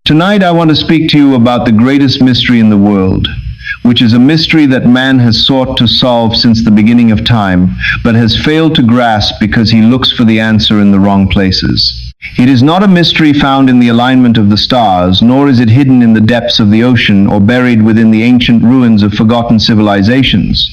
Tonight I want to speak to you about the greatest mystery in the world, which is a mystery that man has sought to solve since the beginning of time, but has failed to grasp because he looks for the answer in the wrong places. It is not a mystery found in the alignment of the stars, nor is it hidden in the depths of the ocean or buried within the ancient ruins of forgotten civilizations.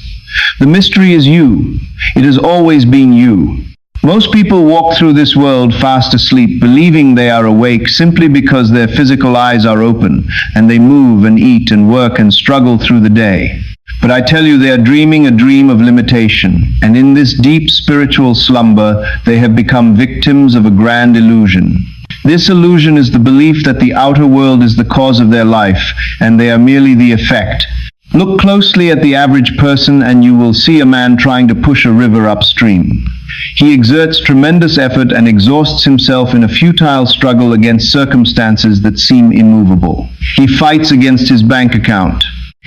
The mystery is you. It has always been you. Most people walk through this world fast asleep, believing they are awake simply because their physical eyes are open, and they move and eat and work and struggle through the day. But I tell you, they are dreaming a dream of limitation, and in this deep spiritual slumber, they have become victims of a grand illusion. This illusion is the belief that the outer world is the cause of their life, and they are merely the effect. Look closely at the average person, and you will see a man trying to push a river upstream. He exerts tremendous effort and exhausts himself in a futile struggle against circumstances that seem immovable. He fights against his bank account.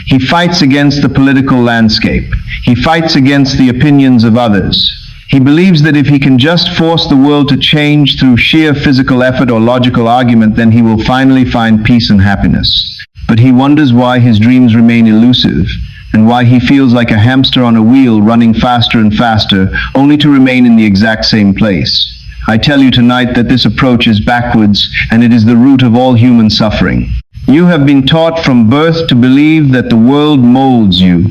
He fights against the political landscape. He fights against the opinions of others. He believes that if he can just force the world to change through sheer physical effort or logical argument, then he will finally find peace and happiness. But he wonders why his dreams remain elusive, and why he feels like a hamster on a wheel running faster and faster, only to remain in the exact same place. I tell you tonight that this approach is backwards, and it is the root of all human suffering. You have been taught from birth to believe that the world molds you,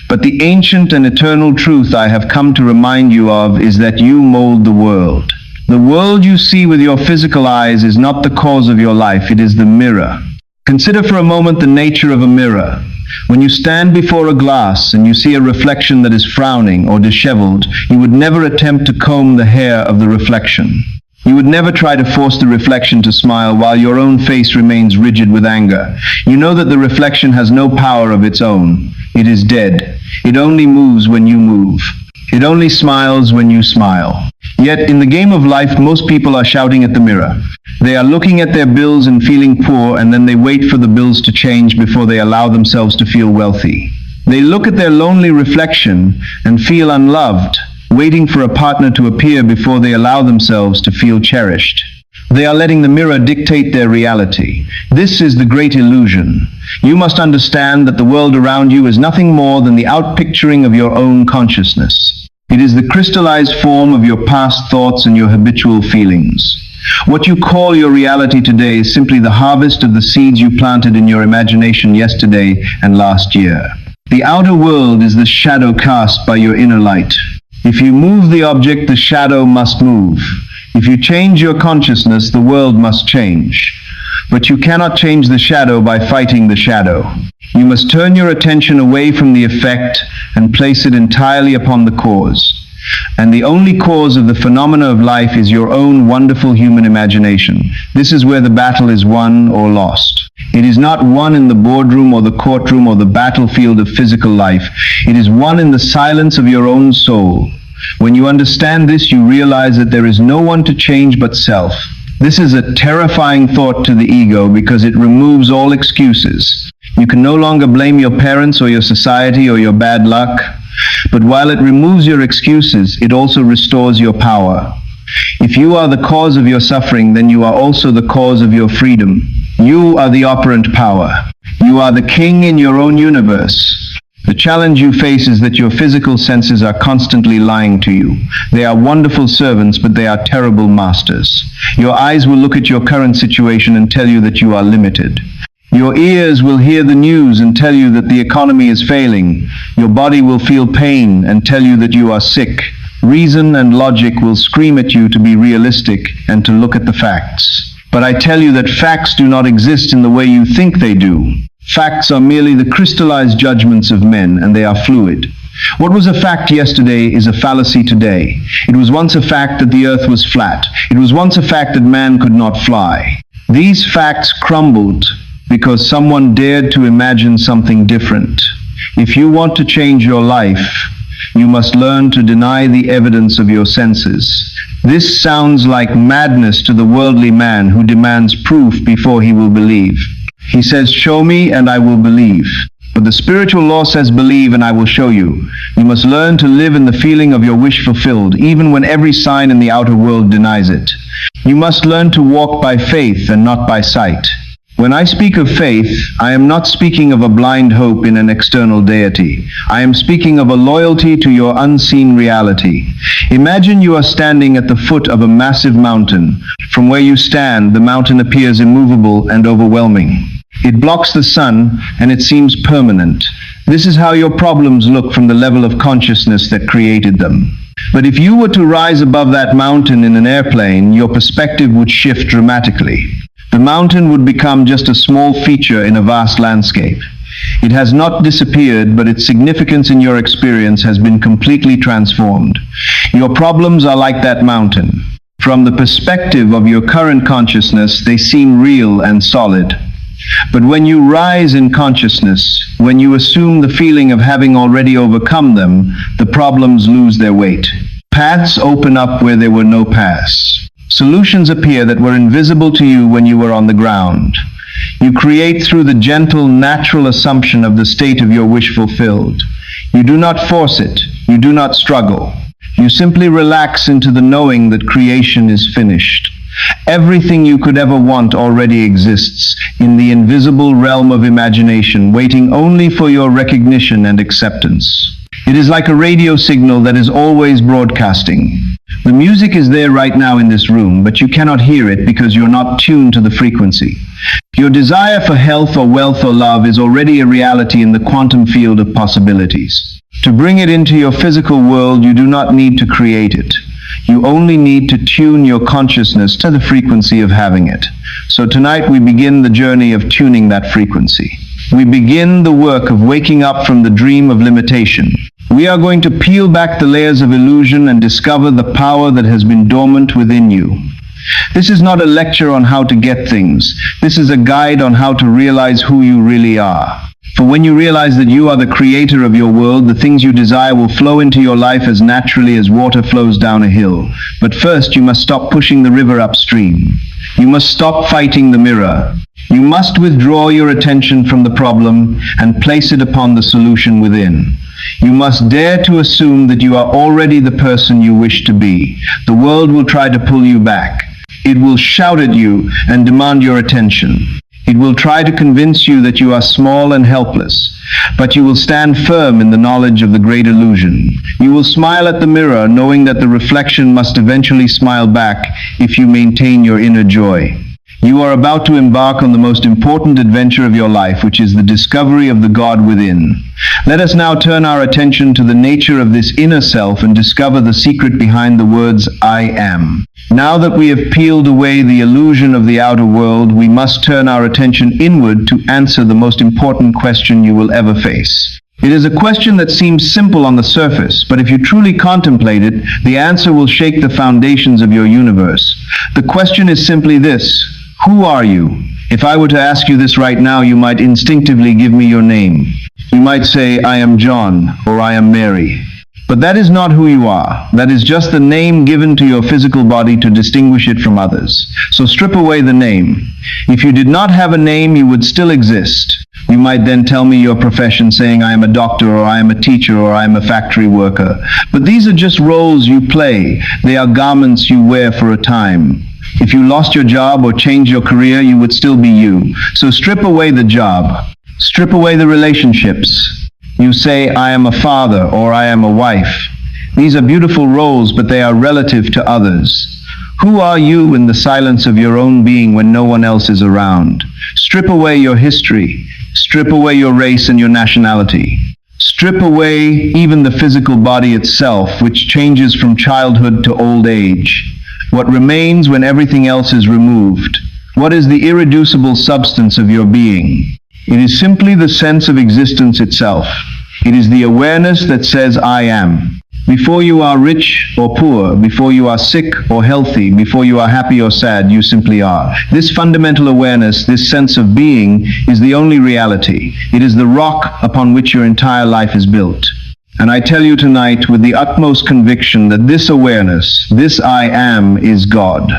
but the ancient and eternal truth I have come to remind you of is that you mold the world. The world you see with your physical eyes is not the cause of your life, it is the mirror. Consider for a moment the nature of a mirror. When you stand before a glass and you see a reflection that is frowning or disheveled, you would never attempt to comb the hair of the reflection. You would never try to force the reflection to smile while your own face remains rigid with anger. You know that the reflection has no power of its own. It is dead. It only moves when you move. It only smiles when you smile. Yet in the game of life, most people are shouting at the mirror. They are looking at their bills and feeling poor, and then they wait for the bills to change before they allow themselves to feel wealthy. They look at their lonely reflection and feel unloved, waiting for a partner to appear before they allow themselves to feel cherished. They are letting the mirror dictate their reality. This is the great illusion. You must understand that the world around you is nothing more than the outpicturing of your own consciousness. It is the crystallized form of your past thoughts and your habitual feelings. What you call your reality today is simply the harvest of the seeds you planted in your imagination yesterday and last year. The outer world is the shadow cast by your inner light. If you move the object, the shadow must move. If you change your consciousness, the world must change. But you cannot change the shadow by fighting the shadow. You must turn your attention away from the effect and place it entirely upon the cause. And the only cause of the phenomena of life is your own wonderful human imagination. This is where the battle is won or lost. It is not won in the boardroom or the courtroom or the battlefield of physical life. It is won in the silence of your own soul. When you understand this, you realize that there is no one to change but self. This is a terrifying thought to the ego because it removes all excuses. You can no longer blame your parents or your society or your bad luck. But while it removes your excuses, it also restores your power. If you are the cause of your suffering, then you are also the cause of your freedom. You are the operant power. You are the king in your own universe. The challenge you face is that your physical senses are constantly lying to you. They are wonderful servants, but they are terrible masters. Your eyes will look at your current situation and tell you that you are limited. Your ears will hear the news and tell you that the economy is failing. Your body will feel pain and tell you that you are sick. Reason and logic will scream at you to be realistic and to look at the facts. But I tell you that facts do not exist in the way you think they do. Facts are merely the crystallized judgments of men, and they are fluid. What was a fact yesterday is a fallacy today. It was once a fact that the earth was flat. It was once a fact that man could not fly. These facts crumbled because someone dared to imagine something different. If you want to change your life, you must learn to deny the evidence of your senses. This sounds like madness to the worldly man who demands proof before he will believe. He says, "Show me and I will believe." But the spiritual law says, "Believe and I will show you." You must learn to live in the feeling of your wish fulfilled, even when every sign in the outer world denies it. You must learn to walk by faith and not by sight. When I speak of faith, I am not speaking of a blind hope in an external deity. I am speaking of a loyalty to your unseen reality. Imagine you are standing at the foot of a massive mountain. From where you stand, the mountain appears immovable and overwhelming. It blocks the sun, and it seems permanent. This is how your problems look from the level of consciousness that created them. But if you were to rise above that mountain in an airplane, your perspective would shift dramatically. The mountain would become just a small feature in a vast landscape. It has not disappeared, but its significance in your experience has been completely transformed. Your problems are like that mountain. From the perspective of your current consciousness, they seem real and solid. But when you rise in consciousness, when you assume the feeling of having already overcome them, the problems lose their weight. Paths open up where there were no paths. Solutions appear that were invisible to you when you were on the ground. You create through the gentle, natural assumption of the state of your wish fulfilled. You do not force it. You do not struggle. You simply relax into the knowing that creation is finished. Everything you could ever want already exists in the invisible realm of imagination, waiting only for your recognition and acceptance. It is like a radio signal that is always broadcasting. The music is there right now in this room, but you cannot hear it because you're not tuned to the frequency. Your desire for health or wealth or love is already a reality in the quantum field of possibilities. To bring it into your physical world, you do not need to create it. You only need to tune your consciousness to the frequency of having it. So tonight we begin the journey of tuning that frequency. We begin the work of waking up from the dream of limitation. We are going to peel back the layers of illusion and discover the power that has been dormant within you. This is not a lecture on how to get things. This is a guide on how to realize who you really are. For when you realize that you are the creator of your world, the things you desire will flow into your life as naturally as water flows down a hill. But first, you must stop pushing the river upstream. You must stop fighting the mirror. You must withdraw your attention from the problem and place it upon the solution within. You must dare to assume that you are already the person you wish to be. The world will try to pull you back. It will shout at you and demand your attention. It will try to convince you that you are small and helpless, but you will stand firm in the knowledge of the great illusion. You will smile at the mirror, knowing that the reflection must eventually smile back if you maintain your inner joy. You are about to embark on the most important adventure of your life, which is the discovery of the God within. Let us now turn our attention to the nature of this inner self and discover the secret behind the words, I am. Now that we have peeled away the illusion of the outer world, we must turn our attention inward to answer the most important question you will ever face. It is a question that seems simple on the surface, but if you truly contemplate it, the answer will shake the foundations of your universe. The question is simply this: who are you? If I were to ask you this right now, you might instinctively give me your name. You might say, I am John, or I am Mary. But that is not who you are. That is just the name given to your physical body to distinguish it from others. So strip away the name. If you did not have a name, you would still exist. You might then tell me your profession, saying, I am a doctor, or I am a teacher, or I am a factory worker. But these are just roles you play. They are garments you wear for a time. If you lost your job or changed your career, you would still be you. So strip away the job. Strip away the relationships. You say, I am a father, or I am a wife. These are beautiful roles, but they are relative to others. Who are you in the silence of your own being when no one else is around? Strip away your history. Strip away your race and your nationality. Strip away even the physical body itself, which changes from childhood to old age. What remains when everything else is removed? What is the irreducible substance of your being? It is simply the sense of existence itself. It is the awareness that says, I am. Before you are rich or poor, before you are sick or healthy, before you are happy or sad, you simply are. This fundamental awareness, this sense of being, is the only reality. It is the rock upon which your entire life is built. And I tell you tonight with the utmost conviction that this awareness, this I am, is God.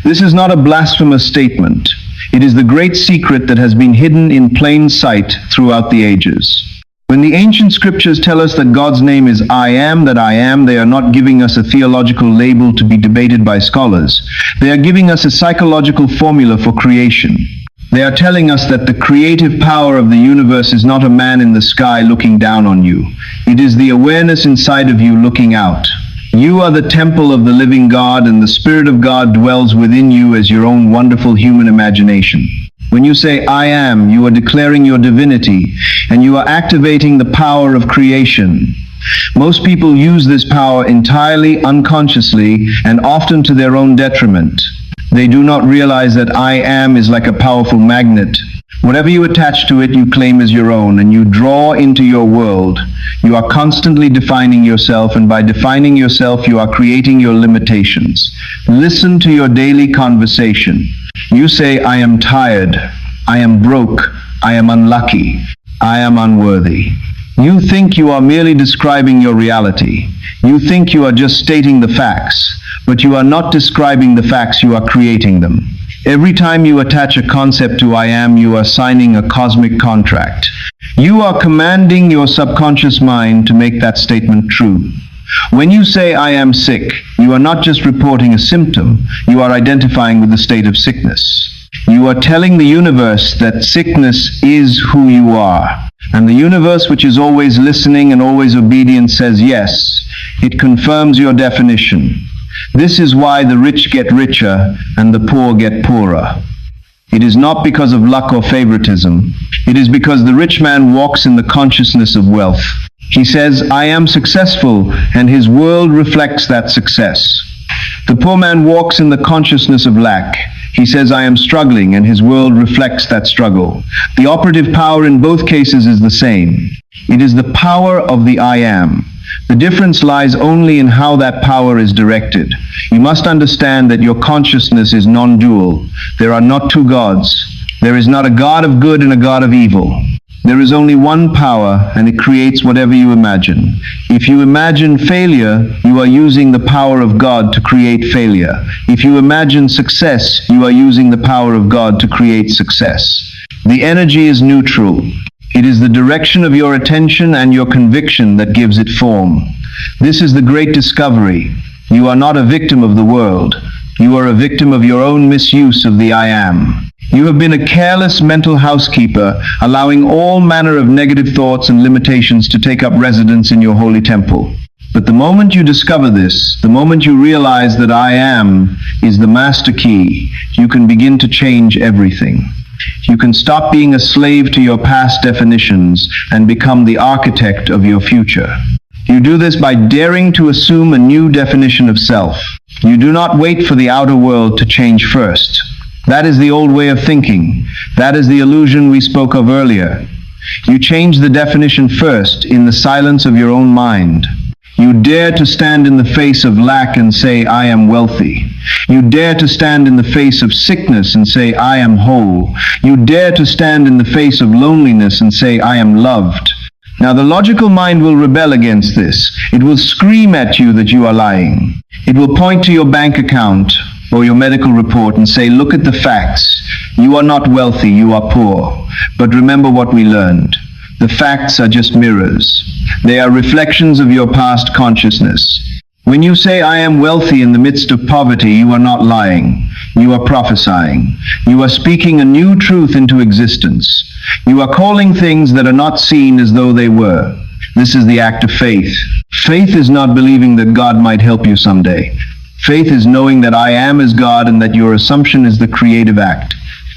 This is not a blasphemous statement. It is the great secret that has been hidden in plain sight throughout the ages. When the ancient scriptures tell us that God's name is I am that I am, they are not giving us a theological label to be debated by scholars. They are giving us a psychological formula for creation. They are telling us that the creative power of the universe is not a man in the sky looking down on you. It is the awareness inside of you looking out. You are the temple of the living God, and the Spirit of God dwells within you as your own wonderful human imagination. When you say, I am, you are declaring your divinity, and you are activating the power of creation. Most people use this power entirely unconsciously and often to their own detriment. They do not realize that I am is like a powerful magnet. Whatever you attach to it, you claim as your own, and you draw into your world. You are constantly defining yourself, and by defining yourself, you are creating your limitations. Listen to your daily conversation. You say, I am tired, I am broke, I am unlucky, I am unworthy. You think you are merely describing your reality. You think you are just stating the facts, but you are not describing the facts, you are creating them. Every time you attach a concept to I am, you are signing a cosmic contract. You are commanding your subconscious mind to make that statement true. When you say I am sick, you are not just reporting a symptom, you are identifying with the state of sickness. You are telling the universe that sickness is who you are. And the universe, which is always listening and always obedient, says yes. It confirms your definition. This is why the rich get richer and the poor get poorer. It is not because of luck or favoritism. It is because the rich man walks in the consciousness of wealth. He says, I am successful, and his world reflects that success. The poor man walks in the consciousness of lack. He says, I am struggling, and his world reflects that struggle. The operative power in both cases is the same. It is the power of the I am. The difference lies only in how that power is directed. You must understand that your consciousness is non-dual. There are not two gods. There is not a God of good and a God of evil. There is only one power, and it creates whatever you imagine. If you imagine failure, you are using the power of God to create failure. If you imagine success, you are using the power of God to create success. The energy is neutral. It is the direction of your attention and your conviction that gives it form. This is the great discovery. You are not a victim of the world. You are a victim of your own misuse of the I am. You have been a careless mental housekeeper, allowing all manner of negative thoughts and limitations to take up residence in your holy temple. But the moment you discover this, the moment you realize that I am is the master key, you can begin to change everything. You can stop being a slave to your past definitions and become the architect of your future. You do this by daring to assume a new definition of self. You do not wait for the outer world to change first. That is the old way of thinking. That is the illusion we spoke of earlier. You change the definition first in the silence of your own mind. You dare to stand in the face of lack and say, I am wealthy. You dare to stand in the face of sickness and say, I am whole. You dare to stand in the face of loneliness and say, I am loved. Now the logical mind will rebel against this. It will scream at you that you are lying. It will point to your bank account or your medical report and say, look at the facts. You are not wealthy, you are poor. But remember what we learned. The facts are just mirrors. They are reflections of your past consciousness. When you say, I am wealthy in the midst of poverty, you are not lying. You are prophesying. You are speaking a new truth into existence. You are calling things that are not seen as though they were. This is the act of faith. Faith is not believing that God might help you someday. Faith is knowing that I am is God and that your assumption is the creative act.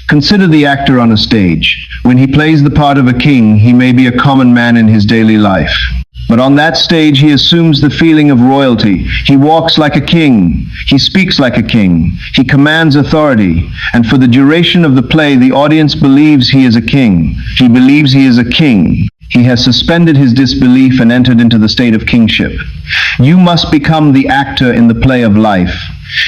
Consider the actor on a stage. When he plays the part of a king, he may be a common man in his daily life. But on that stage, he assumes the feeling of royalty. He walks like a king. He speaks like a king. He commands authority. And for the duration of the play, the audience believes he is a king. He believes he is a king. He has suspended his disbelief and entered into the state of kingship. You must become the actor in the play of life.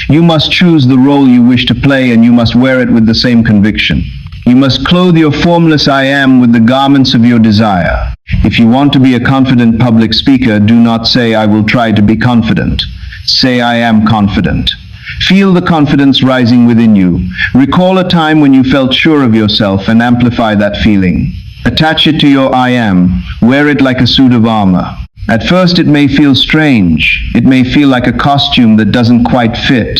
You must choose the role you wish to play, and you must wear it with the same conviction. You must clothe your formless I am with the garments of your desire. If you want to be a confident public speaker, do not say, I will try to be confident. Say, I am confident. Feel the confidence rising within you. Recall a time when you felt sure of yourself and amplify that feeling. Attach it to your I am. Wear it like a suit of armor. At first it may feel strange. It may feel like a costume that doesn't quite fit.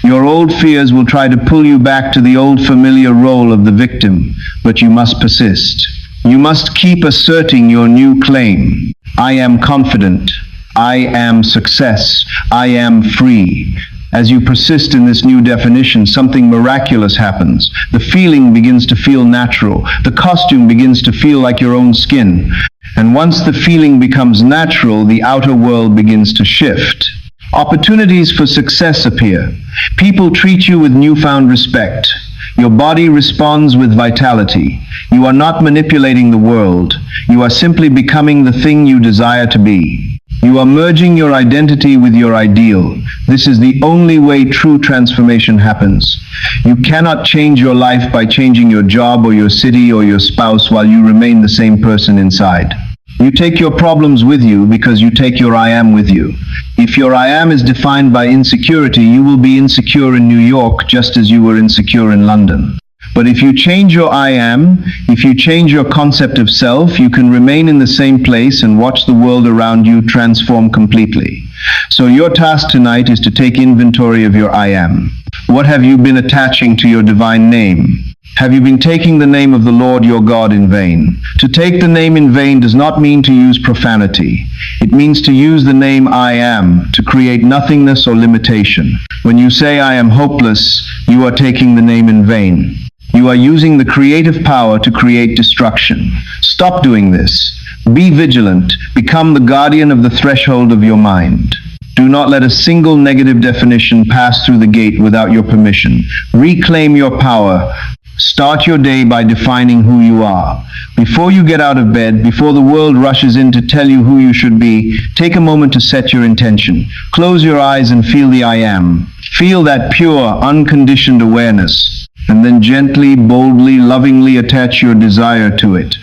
Your old fears will try to pull you back to the old familiar role of the victim, but you must persist. You must keep asserting your new claim. I am confident. I am success. I am free. As you persist in this new definition, something miraculous happens. The feeling begins to feel natural. The costume begins to feel like your own skin. And once the feeling becomes natural, the outer world begins to shift. Opportunities for success appear. People treat you with newfound respect. Your body responds with vitality. You are not manipulating the world. You are simply becoming the thing you desire to be. You are merging your identity with your ideal. This is the only way true transformation happens. You cannot change your life by changing your job or your city or your spouse while you remain the same person inside. You take your problems with you because you take your I am with you. If your I am is defined by insecurity, you will be insecure in New York just as you were insecure in London. But if you change your I am, if you change your concept of self, you can remain in the same place and watch the world around you transform completely. So your task tonight is to take inventory of your I am. What have you been attaching to your divine name? Have you been taking the name of the Lord your God in vain? To take the name in vain does not mean to use profanity. It means to use the name I am to create nothingness or limitation. When you say I am hopeless, you are taking the name in vain. You are using the creative power to create destruction. Stop doing this. Be vigilant. Become the guardian of the threshold of your mind. Do not let a single negative definition pass through the gate without your permission. Reclaim your power. Start your day by defining who you are. Before you get out of bed, before the world rushes in to tell you who you should be, take a moment to set your intention. Close your eyes and feel the I am. Feel that pure, unconditioned awareness. And then gently, boldly, lovingly attach your desire to it.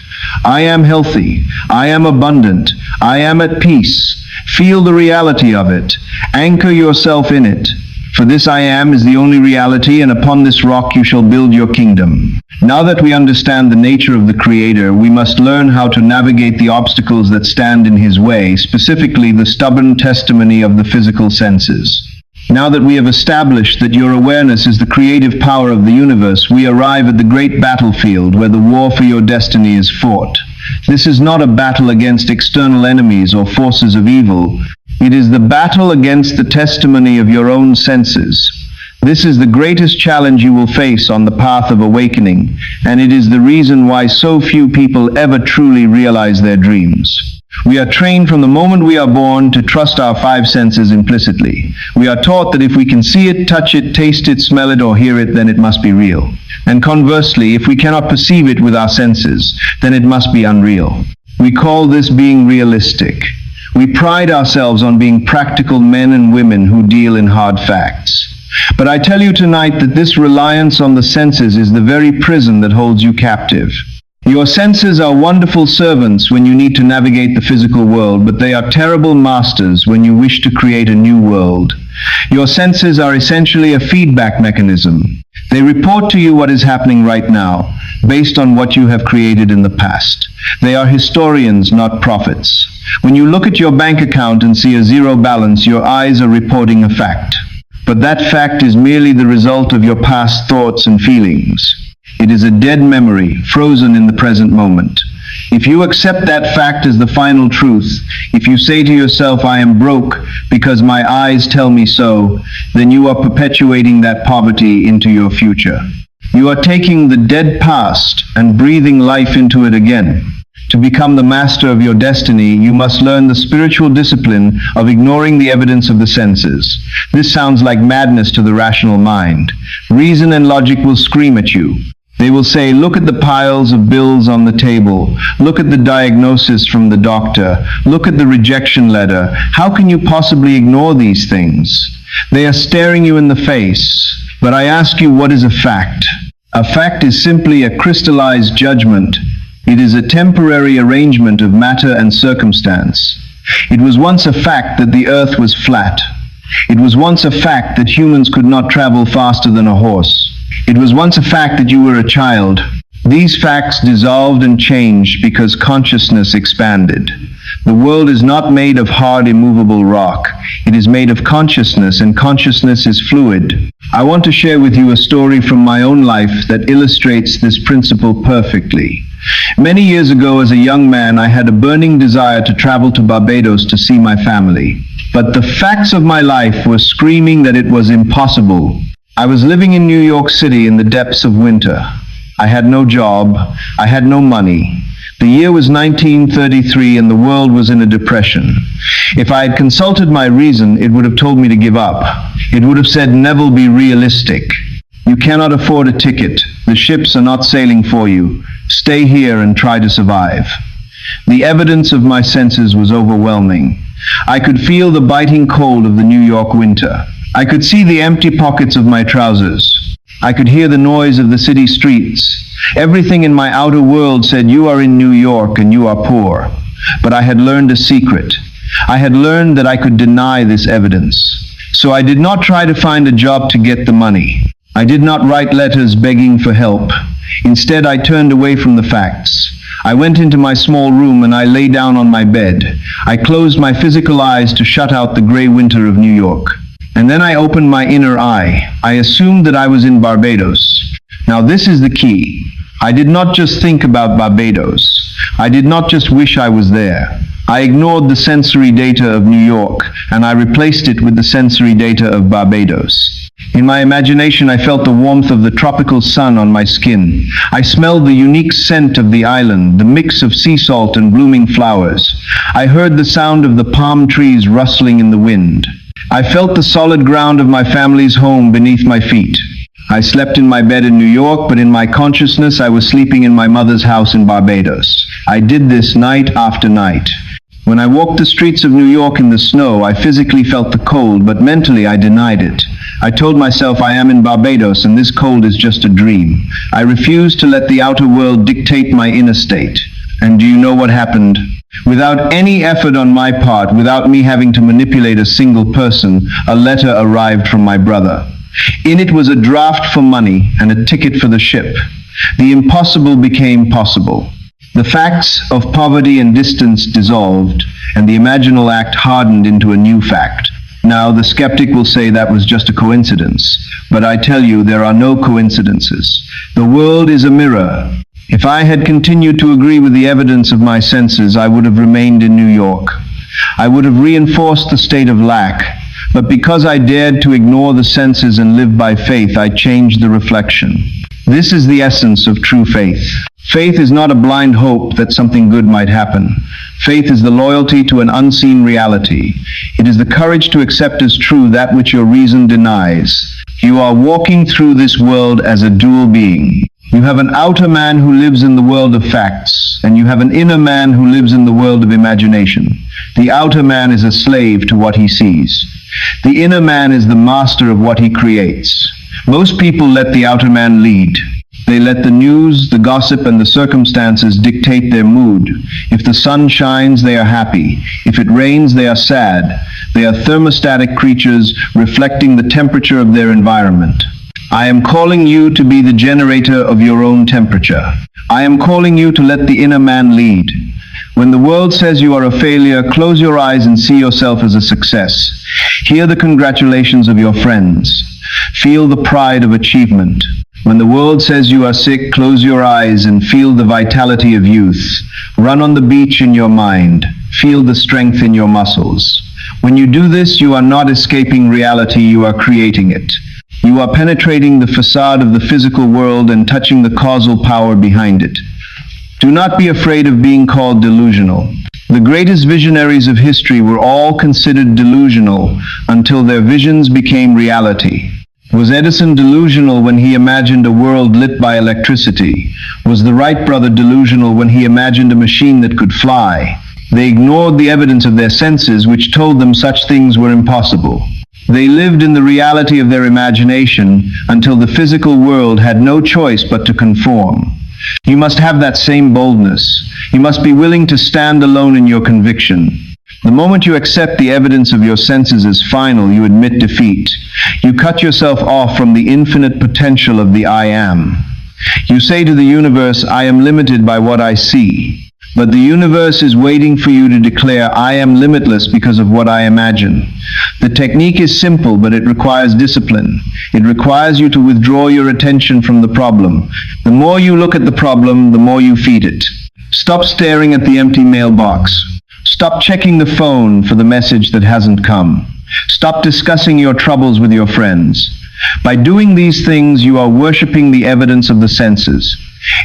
I am healthy. I am abundant. I am at peace. Feel the reality of it. Anchor yourself in it. For this I am is the only reality, and upon this rock you shall build your kingdom. Now that we understand the nature of the Creator, we must learn how to navigate the obstacles that stand in His way, specifically the stubborn testimony of the physical senses. Now that we have established that your awareness is the creative power of the universe, we arrive at the great battlefield where the war for your destiny is fought. This is not a battle against external enemies or forces of evil. It is the battle against the testimony of your own senses. This is the greatest challenge you will face on the path of awakening, and it is the reason why so few people ever truly realize their dreams. We are trained from the moment we are born to trust our five senses implicitly. We are taught that if we can see it, touch it, taste it, smell it, or hear it, then it must be real. And conversely, if we cannot perceive it with our senses, then it must be unreal. We call this being realistic. We pride ourselves on being practical men and women who deal in hard facts. But I tell you tonight that this reliance on the senses is the very prison that holds you captive. Your senses are wonderful servants when you need to navigate the physical world, but they are terrible masters when you wish to create a new world. Your senses are essentially a feedback mechanism. They report to you what is happening right now, based on what you have created in the past. They are historians, not prophets. When you look at your bank account and see a zero balance, your eyes are reporting a fact. But that fact is merely the result of your past thoughts and feelings. It is a dead memory, frozen in the present moment. If you accept that fact as the final truth, if you say to yourself, I am broke because my eyes tell me so, then you are perpetuating that poverty into your future. You are taking the dead past and breathing life into it again. To become the master of your destiny, you must learn the spiritual discipline of ignoring the evidence of the senses. This sounds like madness to the rational mind. Reason and logic will scream at you. They will say, look at the piles of bills on the table. Look at the diagnosis from the doctor. Look at the rejection letter. How can you possibly ignore these things? They are staring you in the face. But I ask you, what is a fact? A fact is simply a crystallized judgment. It is a temporary arrangement of matter and circumstance. It was once a fact that the earth was flat. It was once a fact that humans could not travel faster than a horse. It was once a fact that you were a child. These facts dissolved and changed because consciousness expanded. The world is not made of hard, immovable rock. It is made of consciousness, and consciousness is fluid. I want to share with you a story from my own life that illustrates this principle perfectly. Many years ago, as a young man, I had a burning desire to travel to Barbados to see my family. But the facts of my life were screaming that it was impossible. I was living in New York City in the depths of winter. I had no job. I had no money. The year was 1933 and the world was in a depression. If I had consulted my reason, it would have told me to give up. It would have said, Neville, be realistic. You cannot afford a ticket. The ships are not sailing for you. Stay here and try to survive. The evidence of my senses was overwhelming. I could feel the biting cold of the New York winter. I could see the empty pockets of my trousers. I could hear the noise of the city streets. Everything in my outer world said, you are in New York and you are poor. But I had learned a secret. I had learned that I could deny this evidence. So I did not try to find a job to get the money. I did not write letters begging for help. Instead, I turned away from the facts. I went into my small room and I lay down on my bed. I closed my physical eyes to shut out the gray winter of New York. And then I opened my inner eye. I assumed that I was in Barbados. Now this is the key. I did not just think about Barbados. I did not just wish I was there. I ignored the sensory data of New York and I replaced it with the sensory data of Barbados. In my imagination, I felt the warmth of the tropical sun on my skin. I smelled the unique scent of the island, the mix of sea salt and blooming flowers. I heard the sound of the palm trees rustling in the wind. I felt the solid ground of my family's home beneath my feet. I slept in my bed in New York, but in my consciousness I was sleeping in my mother's house in Barbados. I did this night after night. When I walked the streets of New York in the snow, I physically felt the cold, but mentally I denied it. I told myself I am in Barbados and this cold is just a dream. I refused to let the outer world dictate my inner state. And do you know what happened? Without any effort on my part, without me having to manipulate a single person, a letter arrived from my brother. In it was a draft for money and a ticket for the ship. The impossible became possible. The facts of poverty and distance dissolved, and the imaginal act hardened into a new fact. Now, the skeptic will say that was just a coincidence, but I tell you, there are no coincidences. The world is a mirror. If I had continued to agree with the evidence of my senses, I would have remained in New York. I would have reinforced the state of lack. But because I dared to ignore the senses and live by faith, I changed the reflection. This is the essence of true faith. Faith is not a blind hope that something good might happen. Faith is the loyalty to an unseen reality. It is the courage to accept as true that which your reason denies. You are walking through this world as a dual being. You have an outer man who lives in the world of facts, and you have an inner man who lives in the world of imagination. The outer man is a slave to what he sees. The inner man is the master of what he creates. Most people let the outer man lead. They let the news, the gossip, and the circumstances dictate their mood. If the sun shines, they are happy. If it rains, they are sad. They are thermostatic creatures reflecting the temperature of their environment. I am calling you to be the generator of your own temperature. I am calling you to let the inner man lead. When the world says you are a failure, close your eyes and see yourself as a success. Hear the congratulations of your friends. Feel the pride of achievement. When the world says you are sick, close your eyes and feel the vitality of youth. Run on the beach in your mind. Feel the strength in your muscles. When you do this, you are not escaping reality, you are creating it. You are penetrating the facade of the physical world and touching the causal power behind it. Do not be afraid of being called delusional. The greatest visionaries of history were all considered delusional until their visions became reality. Was Edison delusional when he imagined a world lit by electricity? Was the Wright brother delusional when he imagined a machine that could fly? They ignored the evidence of their senses, which told them such things were impossible. They lived in the reality of their imagination until the physical world had no choice but to conform. You must have that same boldness. You must be willing to stand alone in your conviction. The moment you accept the evidence of your senses as final, you admit defeat. You cut yourself off from the infinite potential of the I am. You say to the universe, I am limited by what I see. But the universe is waiting for you to declare, I am limitless because of what I imagine. The technique is simple, but it requires discipline. It requires you to withdraw your attention from the problem. The more you look at the problem, the more you feed it. Stop staring at the empty mailbox. Stop checking the phone for the message that hasn't come. Stop discussing your troubles with your friends. By doing these things, you are worshiping the evidence of the senses.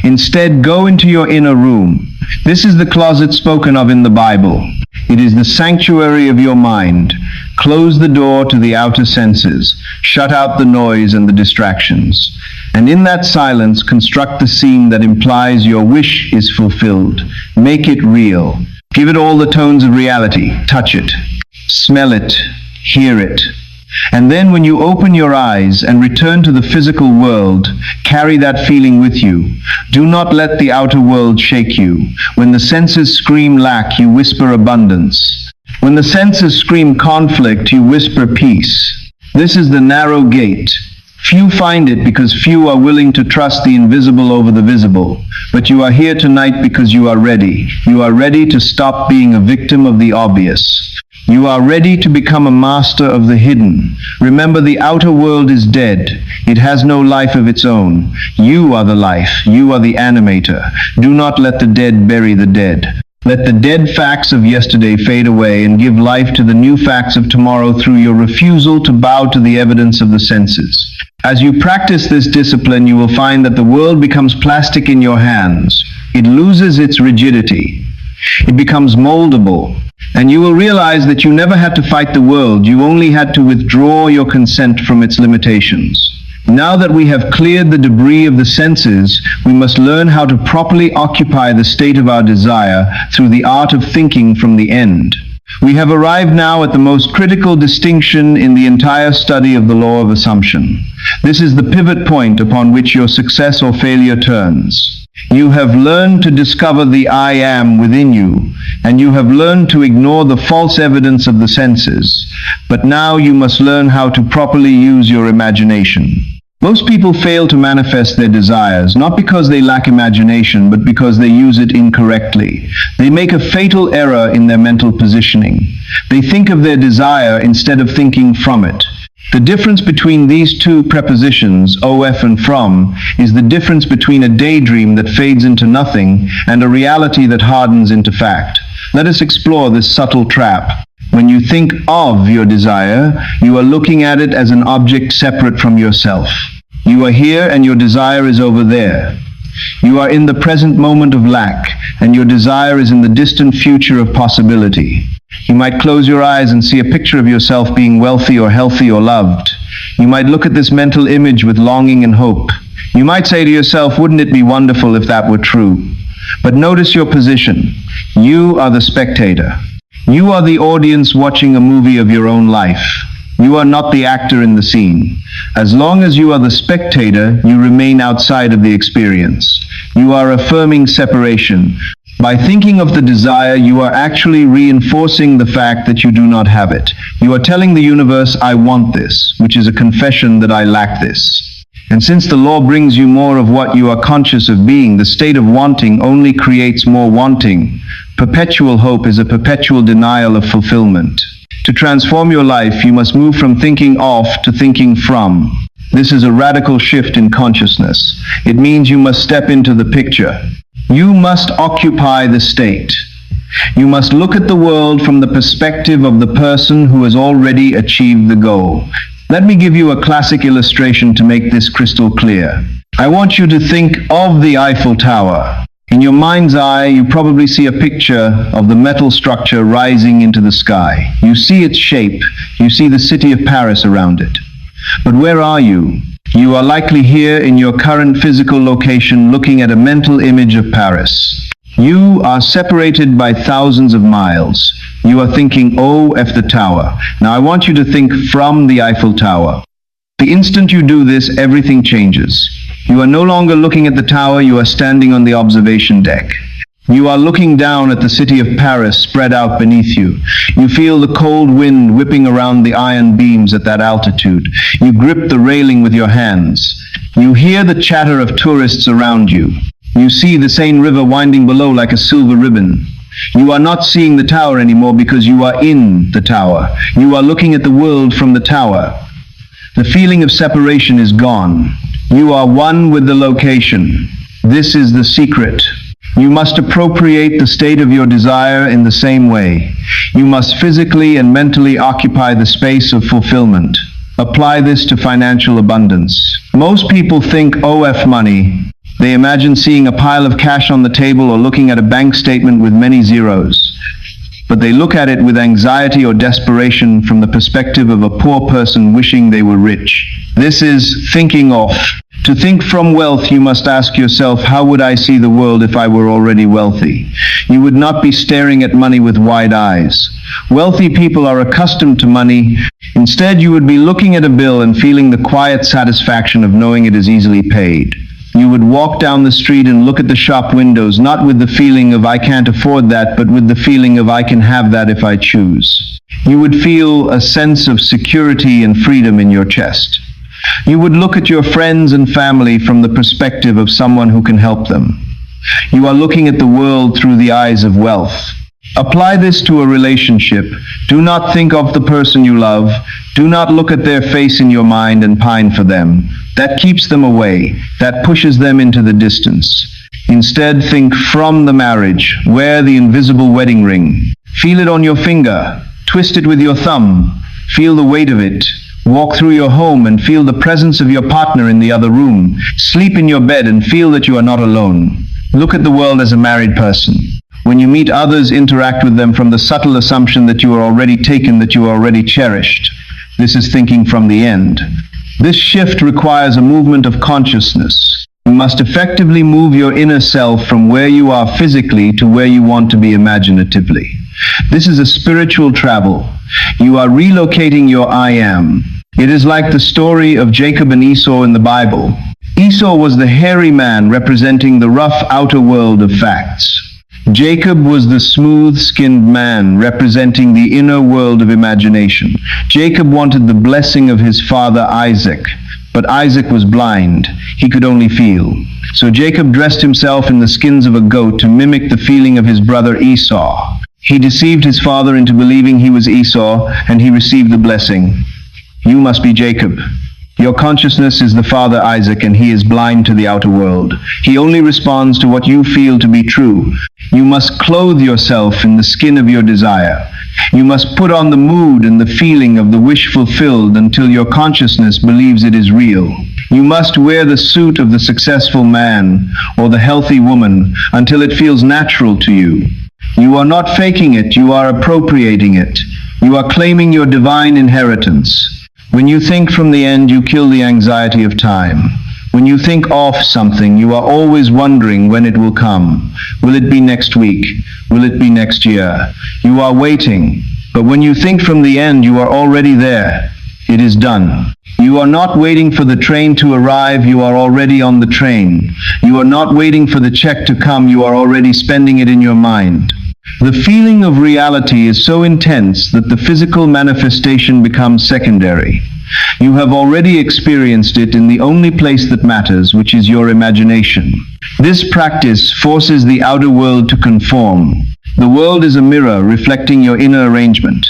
Instead, go into your inner room. This is the closet spoken of in the Bible. It is the sanctuary of your mind. Close the door to the outer senses. Shut out the noise and the distractions. And in that silence, construct the scene that implies your wish is fulfilled. Make it real. Give it all the tones of reality. Touch it. Smell it. Hear it. And then when you open your eyes and return to the physical world, carry that feeling with you. Do not let the outer world shake you. When the senses scream lack, you whisper abundance. When the senses scream conflict, you whisper peace. This is the narrow gate. Few find it because few are willing to trust the invisible over the visible. But you are here tonight because you are ready. You are ready to stop being a victim of the obvious. You are ready to become a master of the hidden. Remember, the outer world is dead. It has no life of its own. You are the life. You are the animator. Do not let the dead bury the dead. Let the dead facts of yesterday fade away and give life to the new facts of tomorrow through your refusal to bow to the evidence of the senses. As you practice this discipline, you will find that the world becomes plastic in your hands. It loses its rigidity. It becomes moldable. And you will realize that you never had to fight the world. You only had to withdraw your consent from its limitations. Now that we have cleared the debris of the senses, we must learn how to properly occupy the state of our desire through the art of thinking from the end. We have arrived now at the most critical distinction in the entire study of the law of assumption. This is the pivot point upon which your success or failure turns. You have learned to discover the I am within you, and you have learned to ignore the false evidence of the senses. But now you must learn how to properly use your imagination. Most people fail to manifest their desires, not because they lack imagination, but because they use it incorrectly. They make a fatal error in their mental positioning. They think of their desire instead of thinking from it. The difference between these two prepositions, of and from, is the difference between a daydream that fades into nothing and a reality that hardens into fact. Let us explore this subtle trap. When you think of your desire, you are looking at it as an object separate from yourself. You are here and your desire is over there. You are in the present moment of lack, and your desire is in the distant future of possibility. You might close your eyes and see a picture of yourself being wealthy or healthy or loved. You might look at this mental image with longing and hope. You might say to yourself, wouldn't it be wonderful if that were true? But notice your position. You are the spectator. You are the audience watching a movie of your own life. You are not the actor in the scene. As long as you are the spectator, you remain outside of the experience. You are affirming separation. By thinking of the desire, you are actually reinforcing the fact that you do not have it. You are telling the universe, I want this, which is a confession that I lack this. And since the law brings you more of what you are conscious of being, the state of wanting only creates more wanting. Perpetual hope is a perpetual denial of fulfillment. To transform your life, you must move from thinking of to thinking from. This is a radical shift in consciousness. It means you must step into the picture. You must occupy the state. You must look at the world from the perspective of the person who has already achieved the goal. Let me give you a classic illustration to make this crystal clear. I want you to think of the Eiffel Tower. In your mind's eye, you probably see a picture of the metal structure rising into the sky. You see its shape. You see the city of Paris around it. But where are you? You are likely here in your current physical location looking at a mental image of Paris. You are separated by thousands of miles. You are thinking, oh, F the tower. Now I want you to think from the Eiffel Tower. The instant you do this, everything changes. You are no longer looking at the tower, you are standing on the observation deck. You are looking down at the city of Paris spread out beneath you. You feel the cold wind whipping around the iron beams at that altitude. You grip the railing with your hands. You hear the chatter of tourists around you. You see the Seine River winding below like a silver ribbon. You are not seeing the tower anymore because you are in the tower. You are looking at the world from the tower. The feeling of separation is gone. You are one with the location. This is the secret. You must appropriate the state of your desire in the same way. You must physically and mentally occupy the space of fulfillment. Apply this to financial abundance. Most people think OF money. They imagine seeing a pile of cash on the table or looking at a bank statement with many zeros. But they look at it with anxiety or desperation from the perspective of a poor person wishing they were rich. This is thinking off. To think from wealth, you must ask yourself, how would I see the world if I were already wealthy? You would not be staring at money with wide eyes. Wealthy people are accustomed to money. Instead, you would be looking at a bill and feeling the quiet satisfaction of knowing it is easily paid. You would walk down the street and look at the shop windows, not with the feeling of I can't afford that, but with the feeling of I can have that if I choose. You would feel a sense of security and freedom in your chest. You would look at your friends and family from the perspective of someone who can help them. You are looking at the world through the eyes of wealth. Apply this to a relationship. Do not think of the person you love. Do not look at their face in your mind and pine for them. That keeps them away. That pushes them into the distance. Instead, think from the marriage. Wear the invisible wedding ring. Feel it on your finger. Twist it with your thumb. Feel the weight of it. Walk through your home and feel the presence of your partner in the other room. Sleep in your bed and feel that you are not alone. Look at the world as a married person. When you meet others, interact with them from the subtle assumption that you are already taken, that you are already cherished. This is thinking from the end. This shift requires a movement of consciousness. You must effectively move your inner self from where you are physically to where you want to be imaginatively. This is a spiritual travel. You are relocating your I am. It is like the story of Jacob and Esau in the Bible. Esau was the hairy man representing the rough outer world of facts. Jacob was the smooth-skinned man representing the inner world of imagination. Jacob wanted the blessing of his father Isaac, but Isaac was blind. He could only feel. So Jacob dressed himself in the skins of a goat to mimic the feeling of his brother Esau. He deceived his father into believing he was Esau, and he received the blessing. You must be Jacob. Your consciousness is the father Isaac, and he is blind to the outer world. He only responds to what you feel to be true. You must clothe yourself in the skin of your desire. You must put on the mood and the feeling of the wish fulfilled until your consciousness believes it is real. You must wear the suit of the successful man or the healthy woman until it feels natural to you. You are not faking it, you are appropriating it. You are claiming your divine inheritance. When you think from the end, you kill the anxiety of time. When you think of something, you are always wondering when it will come. Will it be next week? Will it be next year? You are waiting. But when you think from the end, you are already there. It is done. You are not waiting for the train to arrive, you are already on the train. You are not waiting for the check to come, you are already spending it in your mind. The feeling of reality is so intense that the physical manifestation becomes secondary. You have already experienced it in the only place that matters, which is your imagination. This practice forces the outer world to conform. The world is a mirror reflecting your inner arrangement.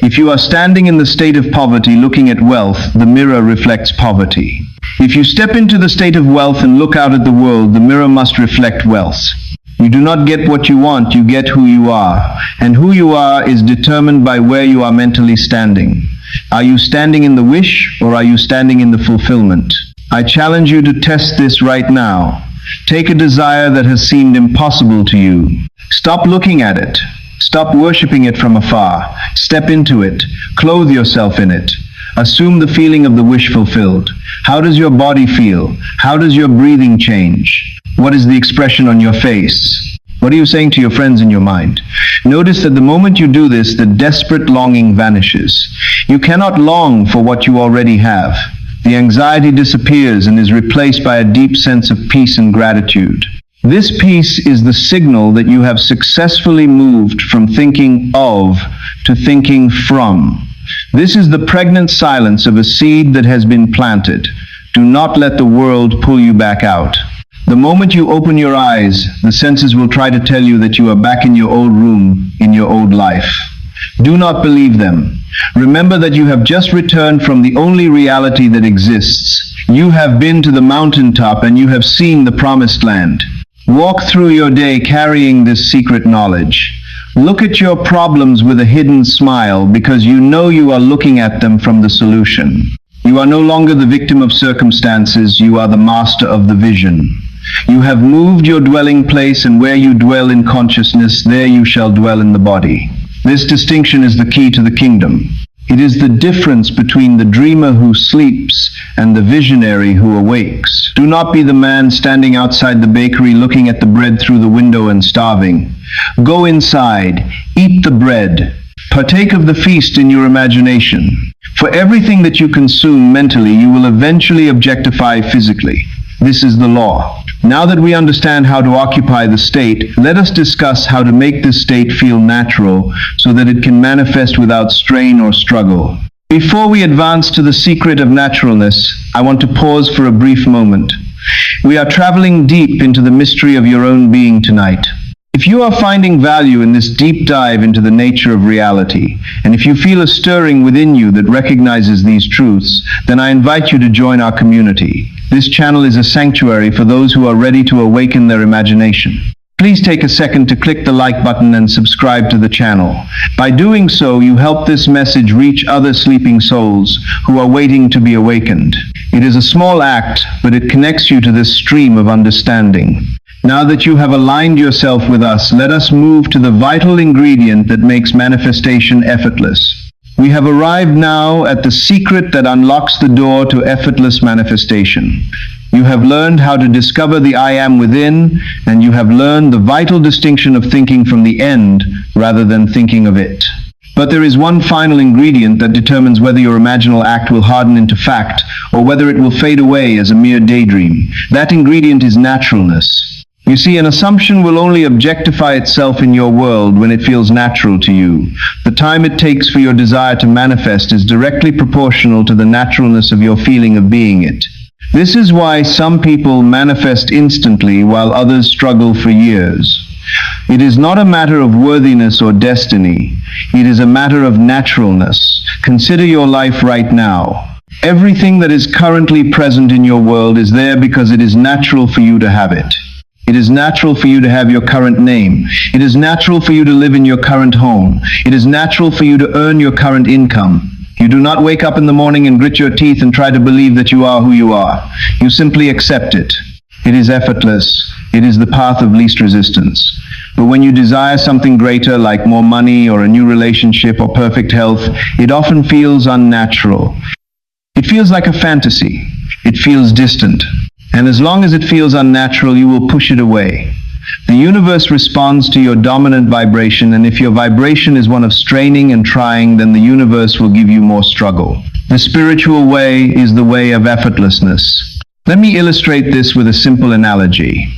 If you are standing in the state of poverty looking at wealth, the mirror reflects poverty. If you step into the state of wealth and look out at the world, the mirror must reflect wealth. You do not get what you want, you get who you are. And who you are is determined by where you are mentally standing. Are you standing in the wish, or are you standing in the fulfillment? I challenge you to test this right now. Take a desire that has seemed impossible to you. Stop looking at it. Stop worshipping it from afar. Step into it. Clothe yourself in it. Assume the feeling of the wish fulfilled. How does your body feel? How does your breathing change? What is the expression on your face? What are you saying to your friends in your mind? Notice that the moment you do this, the desperate longing vanishes. You cannot long for what you already have. The anxiety disappears and is replaced by a deep sense of peace and gratitude. This peace is the signal that you have successfully moved from thinking of to thinking from. This is the pregnant silence of a seed that has been planted. Do not let the world pull you back out. The moment you open your eyes, the senses will try to tell you that you are back in your old room, in your old life. Do not believe them. Remember that you have just returned from the only reality that exists. You have been to the mountaintop and you have seen the promised land. Walk through your day carrying this secret knowledge. Look at your problems with a hidden smile because you know you are looking at them from the solution. You are no longer the victim of circumstances, you are the master of the vision. You have moved your dwelling place, and where you dwell in consciousness, there you shall dwell in the body. This distinction is the key to the kingdom. It is the difference between the dreamer who sleeps and the visionary who awakes. Do not be the man standing outside the bakery looking at the bread through the window and starving. Go inside, eat the bread, partake of the feast in your imagination. For everything that you consume mentally, you will eventually objectify physically. This is the law. Now that we understand how to occupy the state, let us discuss how to make this state feel natural so that it can manifest without strain or struggle. Before we advance to the secret of naturalness, I want to pause for a brief moment. We are traveling deep into the mystery of your own being tonight. If you are finding value in this deep dive into the nature of reality, and if you feel a stirring within you that recognizes these truths, then I invite you to join our community. This channel is a sanctuary for those who are ready to awaken their imagination. Please take a second to click the like button and subscribe to the channel. By doing so, you help this message reach other sleeping souls who are waiting to be awakened. It is a small act, but it connects you to this stream of understanding. Now that you have aligned yourself with us, let us move to the vital ingredient that makes manifestation effortless. We have arrived now at the secret that unlocks the door to effortless manifestation. You have learned how to discover the I am within, and you have learned the vital distinction of thinking from the end rather than thinking of it. But there is one final ingredient that determines whether your imaginal act will harden into fact or whether it will fade away as a mere daydream. That ingredient is naturalness. You see, an assumption will only objectify itself in your world when it feels natural to you. The time it takes for your desire to manifest is directly proportional to the naturalness of your feeling of being it. This is why some people manifest instantly while others struggle for years. It is not a matter of worthiness or destiny. It is a matter of naturalness. Consider your life right now. Everything that is currently present in your world is there because it is natural for you to have it. It is natural for you to have your current name. It is natural for you to live in your current home. It is natural for you to earn your current income. You do not wake up in the morning and grit your teeth and try to believe that you are who you are. You simply accept it. It is effortless. It is the path of least resistance. But when you desire something greater, like more money or a new relationship or perfect health, it often feels unnatural. It feels like a fantasy. It feels distant. And as long as it feels unnatural, you will push it away. The universe responds to your dominant vibration, and if your vibration is one of straining and trying, then the universe will give you more struggle. The spiritual way is the way of effortlessness. Let me illustrate this with a simple analogy.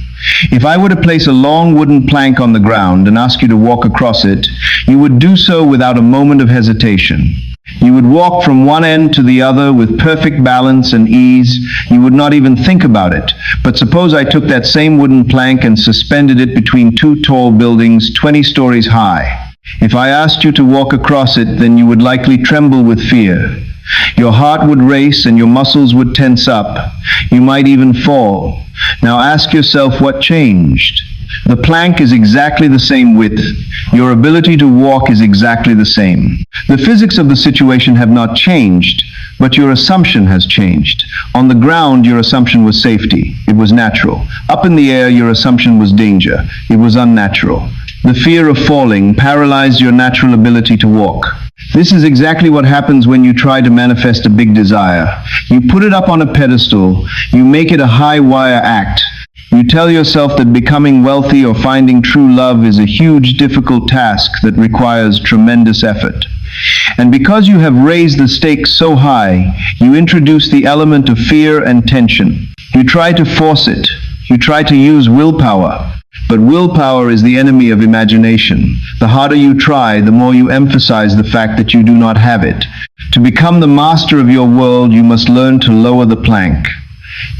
If I were to place a long wooden plank on the ground and ask you to walk across it, you would do so without a moment of hesitation. You would walk from one end to the other with perfect balance and ease. You would not even think about it. But suppose I took that same wooden plank and suspended it between two tall buildings 20 stories high. If I asked you to walk across it, then you would likely tremble with fear. Your heart would race and your muscles would tense up. You might even fall. Now ask yourself what changed. The plank is exactly the same width. Your ability to walk is exactly the same. The physics of the situation have not changed, but your assumption has changed. On the ground, your assumption was safety. It was natural. Up in the air, your assumption was danger. It was unnatural. The fear of falling paralyzed your natural ability to walk. This is exactly what happens when you try to manifest a big desire. You put it up on a pedestal. You make it a high-wire act. You tell yourself that becoming wealthy or finding true love is a huge, difficult task that requires tremendous effort. And because you have raised the stakes so high, you introduce the element of fear and tension. You try to force it. You try to use willpower. But willpower is the enemy of imagination. The harder you try, the more you emphasize the fact that you do not have it. To become the master of your world, you must learn to lower the plank.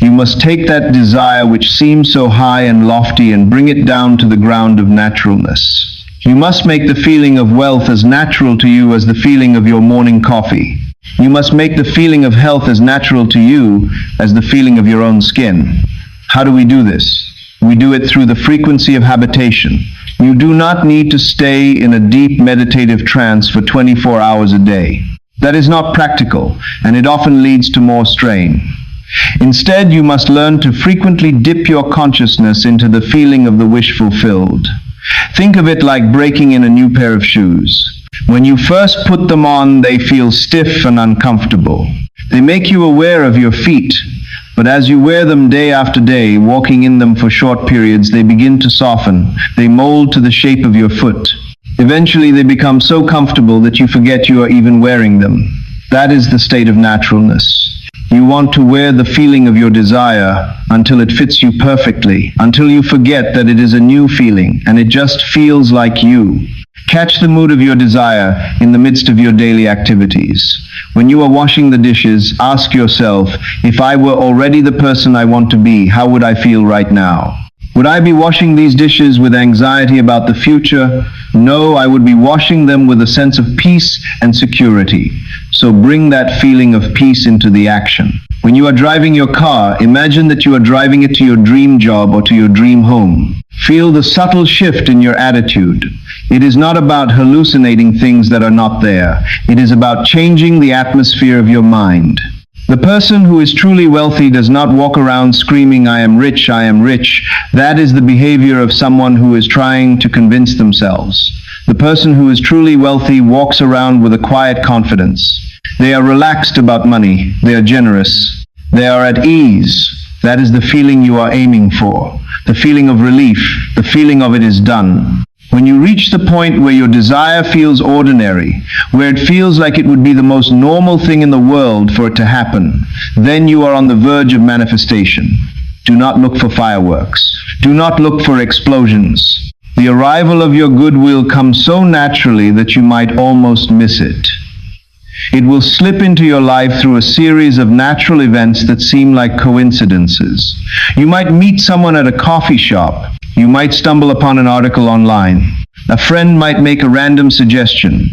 You must take that desire which seems so high and lofty and bring it down to the ground of naturalness. You must make the feeling of wealth as natural to you as the feeling of your morning coffee. You must make the feeling of health as natural to you as the feeling of your own skin. How do we do this? We do it through the frequency of habitation. You do not need to stay in a deep meditative trance for 24 hours a day. That is not practical, and it often leads to more strain. Instead, you must learn to frequently dip your consciousness into the feeling of the wish fulfilled. Think of it like breaking in a new pair of shoes. When you first put them on, they feel stiff and uncomfortable. They make you aware of your feet, but as you wear them day after day, walking in them for short periods, they begin to soften. They mold to the shape of your foot. Eventually, they become so comfortable that you forget you are even wearing them. That is the state of naturalness. You want to wear the feeling of your desire until it fits you perfectly, until you forget that it is a new feeling and it just feels like you. Catch the mood of your desire in the midst of your daily activities. When you are washing the dishes, ask yourself, if I were already the person I want to be, how would I feel right now? Would I be washing these dishes with anxiety about the future? No, I would be washing them with a sense of peace and security. So bring that feeling of peace into the action. When you are driving your car, imagine that you are driving it to your dream job or to your dream home. Feel the subtle shift in your attitude. It is not about hallucinating things that are not there. It is about changing the atmosphere of your mind. The person who is truly wealthy does not walk around screaming, I am rich, I am rich. That is the behavior of someone who is trying to convince themselves. The person who is truly wealthy walks around with a quiet confidence. They are relaxed about money. They are generous. They are at ease. That is the feeling you are aiming for. The feeling of relief. The feeling of it is done. When you reach the point where your desire feels ordinary, where it feels like it would be the most normal thing in the world for it to happen, then you are on the verge of manifestation. Do not look for fireworks. Do not look for explosions. The arrival of your goodwill comes so naturally that you might almost miss it. It will slip into your life through a series of natural events that seem like coincidences. You might meet someone at a coffee shop. You might stumble upon an article online. A friend might make a random suggestion.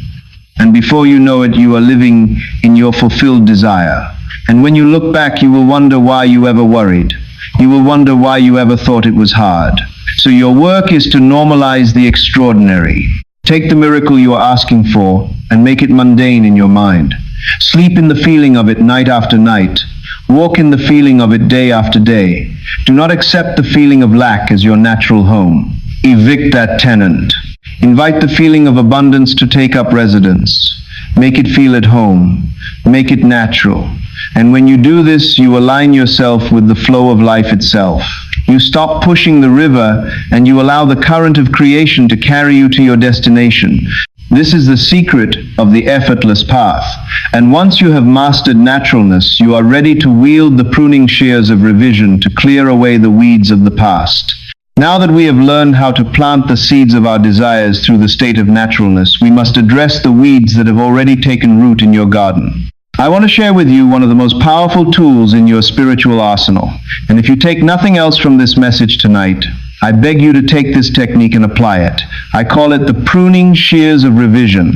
And before you know it, you are living in your fulfilled desire. And when you look back, you will wonder why you ever worried. You will wonder why you ever thought it was hard. So your work is to normalize the extraordinary. Take the miracle you are asking for and make it mundane in your mind. Sleep in the feeling of it night after night. Walk in the feeling of it day after day. Do not accept the feeling of lack as your natural home. Evict that tenant. Invite the feeling of abundance to take up residence. Make it feel at home. Make it natural. And when you do this, you align yourself with the flow of life itself. You stop pushing the river and you allow the current of creation to carry you to your destination. This is the secret of the effortless path. And once you have mastered naturalness, you are ready to wield the pruning shears of revision to clear away the weeds of the past. Now that we have learned how to plant the seeds of our desires through the state of naturalness, we must address the weeds that have already taken root in your garden. I want to share with you one of the most powerful tools in your spiritual arsenal. And if you take nothing else from this message tonight, I beg you to take this technique and apply it. I call it the pruning shears of revision.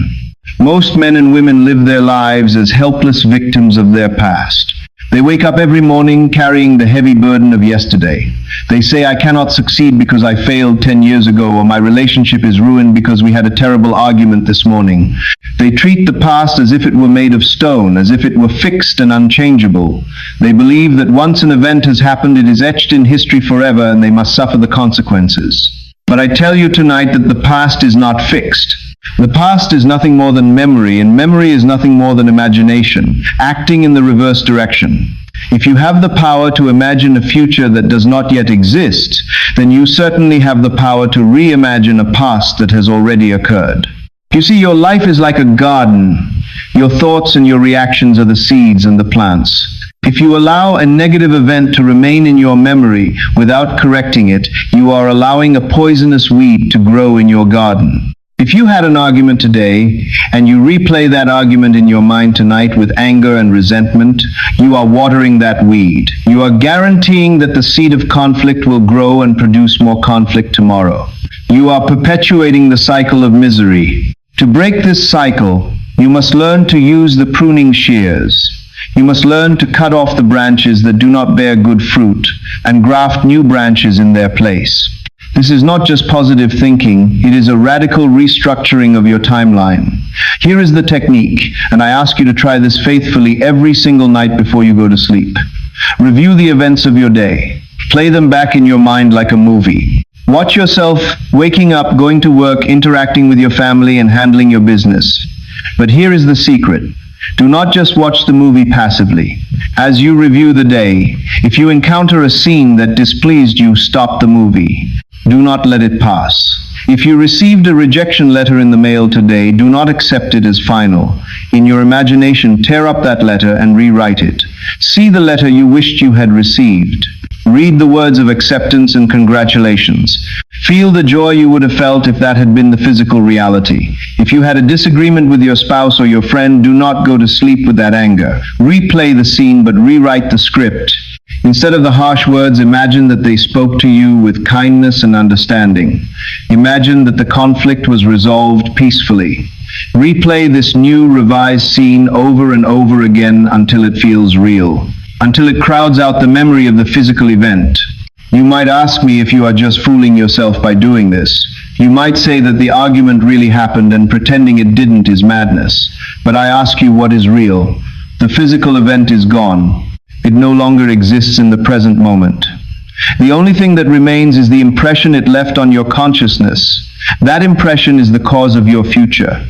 Most men and women live their lives as helpless victims of their past. They wake up every morning carrying the heavy burden of yesterday. They say, I cannot succeed because I failed 10 years ago, or my relationship is ruined because we had a terrible argument this morning. They treat the past as if it were made of stone, as if it were fixed and unchangeable. They believe that once an event has happened, it is etched in history forever and they must suffer the consequences. But I tell you tonight that the past is not fixed. The past is nothing more than memory, and memory is nothing more than imagination, acting in the reverse direction. If you have the power to imagine a future that does not yet exist, then you certainly have the power to reimagine a past that has already occurred. You see, your life is like a garden. Your thoughts and your reactions are the seeds and the plants. If you allow a negative event to remain in your memory without correcting it, you are allowing a poisonous weed to grow in your garden. If you had an argument today and you replay that argument in your mind tonight with anger and resentment, you are watering that weed. You are guaranteeing that the seed of conflict will grow and produce more conflict tomorrow. You are perpetuating the cycle of misery. To break this cycle, you must learn to use the pruning shears. You must learn to cut off the branches that do not bear good fruit and graft new branches in their place. This is not just positive thinking, it is a radical restructuring of your timeline. Here is the technique, and I ask you to try this faithfully every single night before you go to sleep. Review the events of your day. Play them back in your mind like a movie. Watch yourself waking up, going to work, interacting with your family, and handling your business. But here is the secret. Do not just watch the movie passively. As you review the day, if you encounter a scene that displeased you, stop the movie. Do not let it pass. If you received a rejection letter in the mail today, do not accept it as final. In your imagination, tear up that letter and rewrite it. See the letter you wished you had received. Read the words of acceptance and congratulations. Feel the joy you would have felt if that had been the physical reality. If you had a disagreement with your spouse or your friend, do not go to sleep with that anger. Replay the scene, but rewrite the script. Instead of the harsh words, imagine that they spoke to you with kindness and understanding. Imagine that the conflict was resolved peacefully. Replay this new, revised scene over and over again until it feels real, until it crowds out the memory of the physical event. You might ask me if you are just fooling yourself by doing this. You might say that the argument really happened and pretending it didn't is madness. But I ask you, what is real? The physical event is gone. It no longer exists in the present moment. The only thing that remains is the impression it left on your consciousness. That impression is the cause of your future.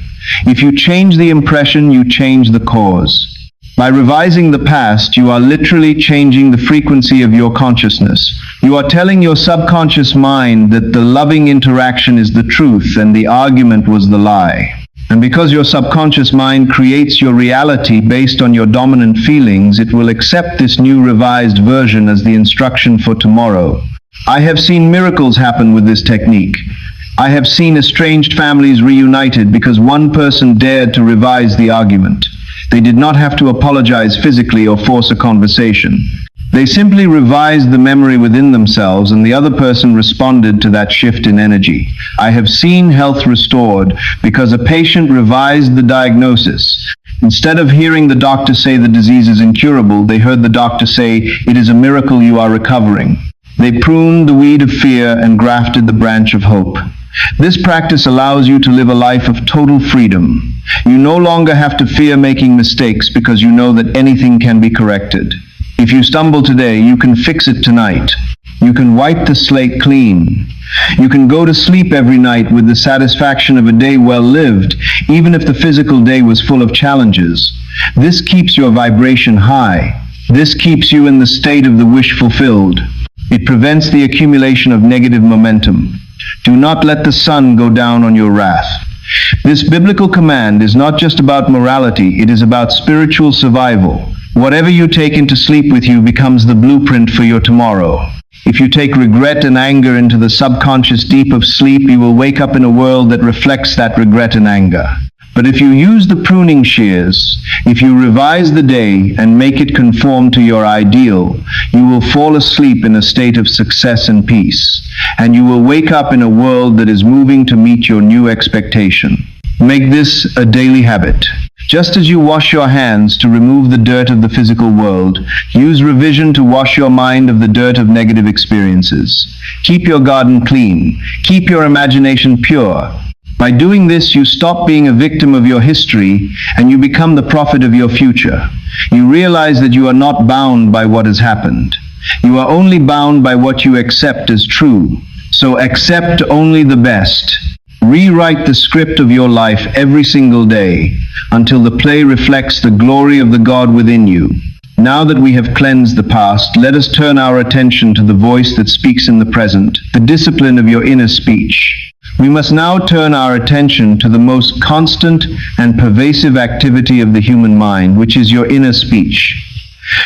If you change the impression, you change the cause. By revising the past, you are literally changing the frequency of your consciousness. You are telling your subconscious mind that the loving interaction is the truth and the argument was the lie. And because your subconscious mind creates your reality based on your dominant feelings, it will accept this new revised version as the instruction for tomorrow. I have seen miracles happen with this technique. I have seen estranged families reunited because one person dared to revise the argument. They did not have to apologize physically or force a conversation. They simply revised the memory within themselves, and the other person responded to that shift in energy. I have seen health restored because a patient revised the diagnosis. Instead of hearing the doctor say the disease is incurable, they heard the doctor say, "It is a miracle you are recovering." They pruned the weed of fear and grafted the branch of hope. This practice allows you to live a life of total freedom. You no longer have to fear making mistakes because you know that anything can be corrected. If you stumble today, you can fix it tonight. You can wipe the slate clean. You can go to sleep every night with the satisfaction of a day well lived, even if the physical day was full of challenges. This keeps your vibration high. This keeps you in the state of the wish fulfilled. It prevents the accumulation of negative momentum. Do not let the sun go down on your wrath. This biblical command is not just about morality, it is about spiritual survival. Whatever you take into sleep with you becomes the blueprint for your tomorrow. If you take regret and anger into the subconscious deep of sleep, you will wake up in a world that reflects that regret and anger. But if you use the pruning shears, if you revise the day and make it conform to your ideal, you will fall asleep in a state of success and peace, and you will wake up in a world that is moving to meet your new expectation. Make this a daily habit. Just as you wash your hands to remove the dirt of the physical world, use revision to wash your mind of the dirt of negative experiences. Keep your garden clean. Keep your imagination pure. By doing this, you stop being a victim of your history and you become the prophet of your future. You realize that you are not bound by what has happened. You are only bound by what you accept as true. So accept only the best. Rewrite the script of your life every single day until the play reflects the glory of the God within you. Now that we have cleansed the past, let us turn our attention to the voice that speaks in the present, the discipline of your inner speech. We must now turn our attention to the most constant and pervasive activity of the human mind, which is your inner speech.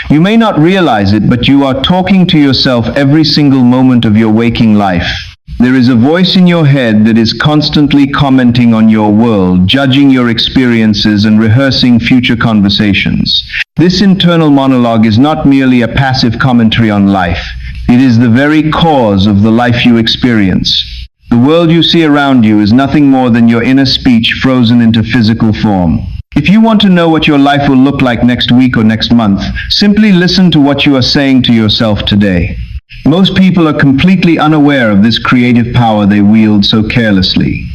You may not realize it, but you are talking to yourself every single moment of your waking life. There is a voice in your head that is constantly commenting on your world, judging your experiences and rehearsing future conversations. This internal monologue is not merely a passive commentary on life. It is the very cause of the life you experience. The world you see around you is nothing more than your inner speech frozen into physical form. If you want to know what your life will look like next week or next month, simply listen to what you are saying to yourself today. Most people are completely unaware of this creative power they wield so carelessly.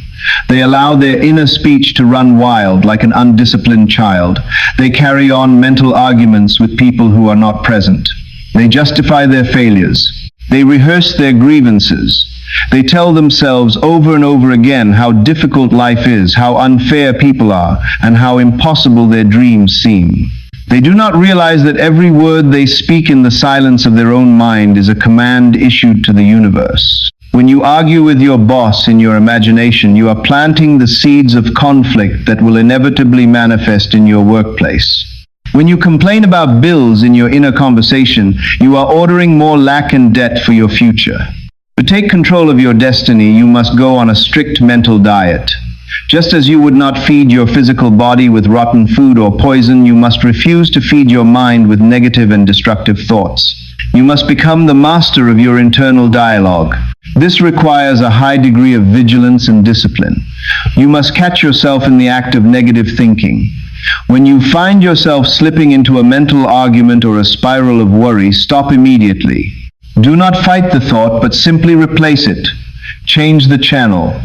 They allow their inner speech to run wild like an undisciplined child. They carry on mental arguments with people who are not present. They justify their failures. They rehearse their grievances. They tell themselves over and over again how difficult life is, how unfair people are, and how impossible their dreams seem. They do not realize that every word they speak in the silence of their own mind is a command issued to the universe. When you argue with your boss in your imagination, you are planting the seeds of conflict that will inevitably manifest in your workplace. When you complain about bills in your inner conversation, you are ordering more lack and debt for your future. To take control of your destiny, you must go on a strict mental diet. Just as you would not feed your physical body with rotten food or poison, you must refuse to feed your mind with negative and destructive thoughts. You must become the master of your internal dialogue. This requires a high degree of vigilance and discipline. You must catch yourself in the act of negative thinking. When you find yourself slipping into a mental argument or a spiral of worry, stop immediately. Do not fight the thought, but simply replace it. Change the channel.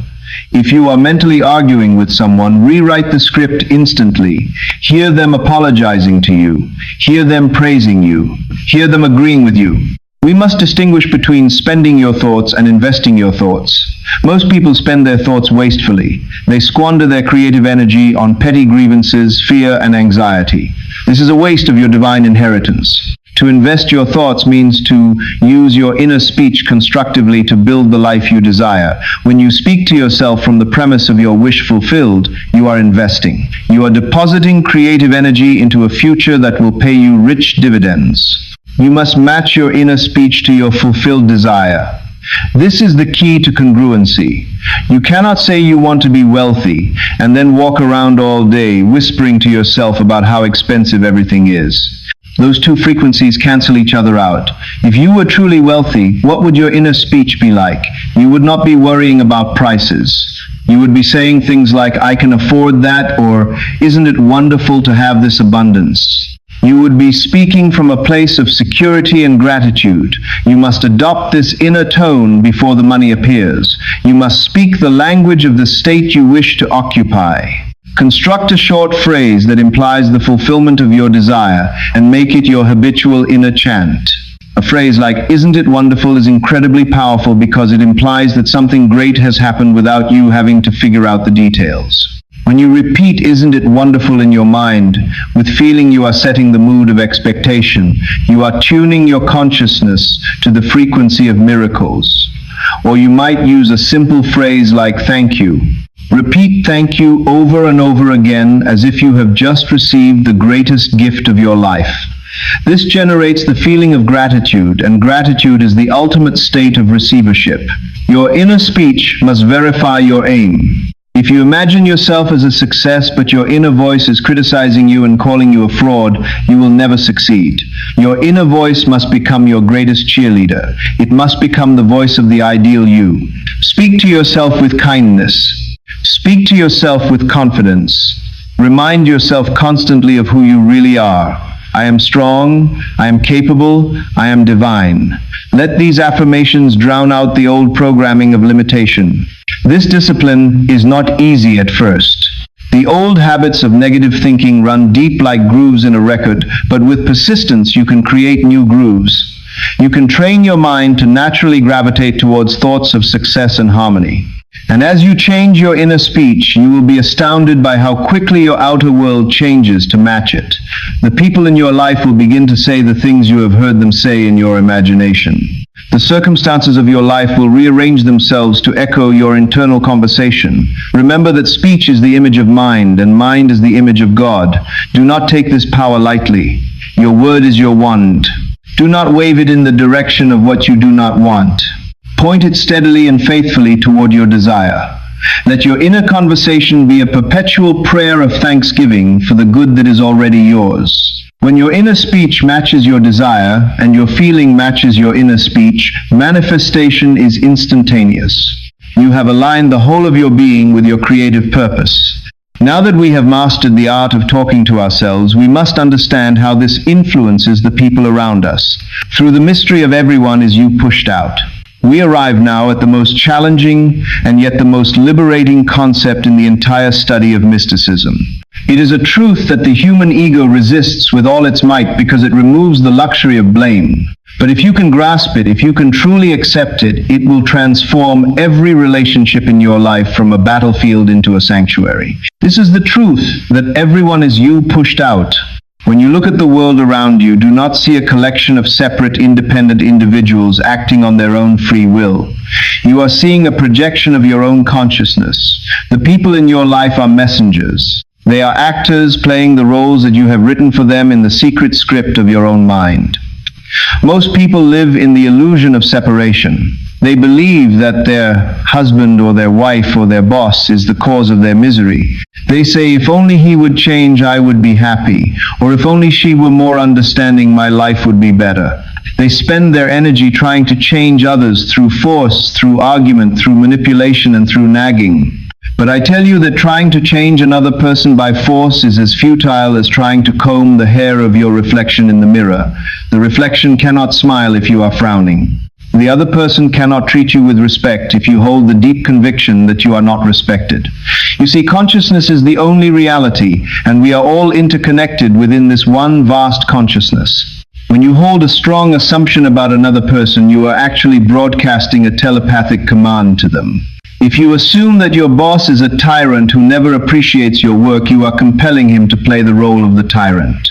If you are mentally arguing with someone, rewrite the script instantly. Hear them apologizing to you. Hear them praising you. Hear them agreeing with you. We must distinguish between spending your thoughts and investing your thoughts. Most people spend their thoughts wastefully. They squander their creative energy on petty grievances, fear, and anxiety. This is a waste of your divine inheritance. To invest your thoughts means to use your inner speech constructively to build the life you desire. When you speak to yourself from the premise of your wish fulfilled, you are investing. You are depositing creative energy into a future that will pay you rich dividends. You must match your inner speech to your fulfilled desire. This is the key to congruency. You cannot say you want to be wealthy and then walk around all day whispering to yourself about how expensive everything is. Those two frequencies cancel each other out. If you were truly wealthy, what would your inner speech be like? You would not be worrying about prices. You would be saying things like, "I can afford that," or "Isn't it wonderful to have this abundance?" You would be speaking from a place of security and gratitude. You must adopt this inner tone before the money appears. You must speak the language of the state you wish to occupy. Construct a short phrase that implies the fulfillment of your desire and make it your habitual inner chant. A phrase like, "Isn't it wonderful?" is incredibly powerful because it implies that something great has happened without you having to figure out the details. When you repeat "Isn't it wonderful" in your mind, with feeling you are setting the mood of expectation, you are tuning your consciousness to the frequency of miracles. Or you might use a simple phrase like "Thank you." Repeat "thank you" over and over again as if you have just received the greatest gift of your life. This generates the feeling of gratitude, and gratitude is the ultimate state of receivership. Your inner speech must verify your aim. If you imagine yourself as a success, but your inner voice is criticizing you and calling you a fraud, you will never succeed. Your inner voice must become your greatest cheerleader. It must become the voice of the ideal you. Speak to yourself with kindness. Speak to yourself with confidence. Remind yourself constantly of who you really are. I am strong, I am capable, I am divine. Let these affirmations drown out the old programming of limitation. This discipline is not easy at first. The old habits of negative thinking run deep like grooves in a record, but with persistence you can create new grooves. You can train your mind to naturally gravitate towards thoughts of success and harmony. And as you change your inner speech, you will be astounded by how quickly your outer world changes to match it. The people in your life will begin to say the things you have heard them say in your imagination. The circumstances of your life will rearrange themselves to echo your internal conversation. Remember that speech is the image of mind, and mind is the image of God. Do not take this power lightly. Your word is your wand. Do not wave it in the direction of what you do not want. Point it steadily and faithfully toward your desire. Let your inner conversation be a perpetual prayer of thanksgiving for the good that is already yours. When your inner speech matches your desire and your feeling matches your inner speech, manifestation is instantaneous. You have aligned the whole of your being with your creative purpose. Now that we have mastered the art of talking to ourselves, we must understand how this influences the people around us. Through the mystery of everyone is you pushed out. We arrive now at the most challenging and yet the most liberating concept in the entire study of mysticism. It is a truth that the human ego resists with all its might because it removes the luxury of blame. But if you can grasp it, if you can truly accept it, it will transform every relationship in your life from a battlefield into a sanctuary. This is the truth, that everyone is you pushed out. When you look at the world around you, do not see a collection of separate, independent individuals acting on their own free will. You are seeing a projection of your own consciousness. The people in your life are messengers. They are actors playing the roles that you have written for them in the secret script of your own mind. Most people live in the illusion of separation. They believe that their husband or their wife or their boss is the cause of their misery. They say, if only he would change, I would be happy. Or if only she were more understanding, my life would be better. They spend their energy trying to change others through force, through argument, through manipulation, and through nagging. But I tell you that trying to change another person by force is as futile as trying to comb the hair of your reflection in the mirror. The reflection cannot smile if you are frowning. The other person cannot treat you with respect if you hold the deep conviction that you are not respected. You see, consciousness is the only reality, and we are all interconnected within this one vast consciousness. When you hold a strong assumption about another person, you are actually broadcasting a telepathic command to them. If you assume that your boss is a tyrant who never appreciates your work, you are compelling him to play the role of the tyrant.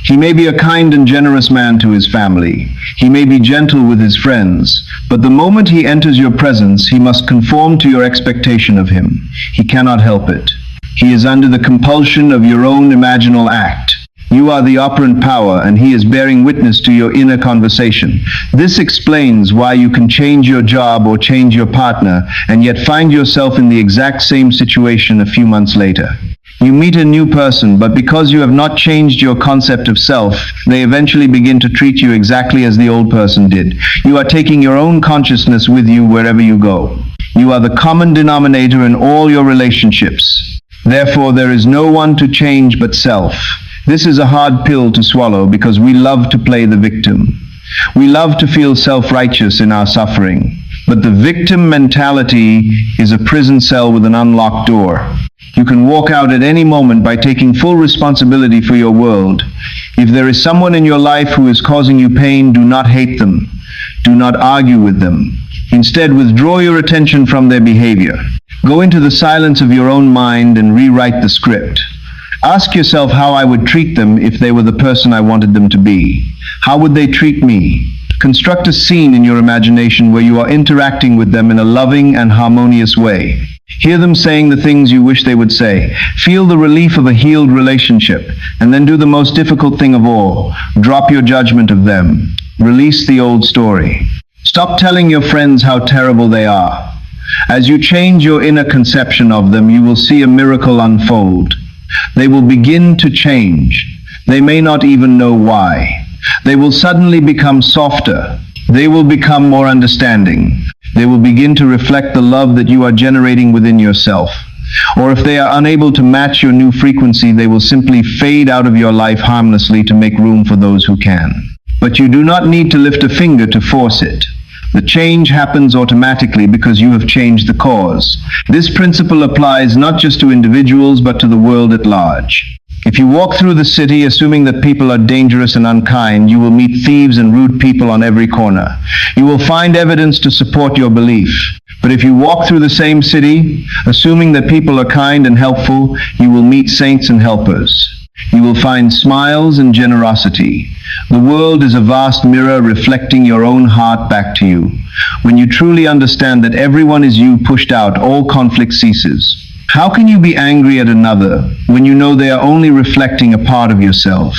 He may be a kind and generous man to his family. He may be gentle with his friends. But the moment he enters your presence, he must conform to your expectation of him. He cannot help it. He is under the compulsion of your own imaginal act. You are the operant power, and he is bearing witness to your inner conversation. This explains why you can change your job or change your partner, and yet find yourself in the exact same situation a few months later. You meet a new person, but because you have not changed your concept of self, they eventually begin to treat you exactly as the old person did. You are taking your own consciousness with you wherever you go. You are the common denominator in all your relationships. Therefore, there is no one to change but self. This is a hard pill to swallow because we love to play the victim. We love to feel self-righteous in our suffering. But the victim mentality is a prison cell with an unlocked door. You can walk out at any moment by taking full responsibility for your world. If there is someone in your life who is causing you pain, do not hate them. Do not argue with them. Instead, withdraw your attention from their behavior. Go into the silence of your own mind and rewrite the script. Ask yourself how I would treat them if they were the person I wanted them to be. How would they treat me? Construct a scene in your imagination where you are interacting with them in a loving and harmonious way. Hear them saying the things you wish they would say. Feel the relief of a healed relationship, and then do the most difficult thing of all. Drop your judgment of them. Release the old story. Stop telling your friends how terrible they are. As you change your inner conception of them, you will see a miracle unfold. They will begin to change. They may not even know why. They will suddenly become softer. They will become more understanding. They will begin to reflect the love that you are generating within yourself. Or if they are unable to match your new frequency, they will simply fade out of your life harmlessly to make room for those who can. But you do not need to lift a finger to force it. The change happens automatically because you have changed the cause. This principle applies not just to individuals, but to the world at large. If you walk through the city assuming that people are dangerous and unkind, you will meet thieves and rude people on every corner. You will find evidence to support your belief. But if you walk through the same city assuming that people are kind and helpful, you will meet saints and helpers. You will find smiles and generosity. The world is a vast mirror reflecting your own heart back to you. When you truly understand that everyone is you pushed out, all conflict ceases. How can you be angry at another when you know they are only reflecting a part of yourself?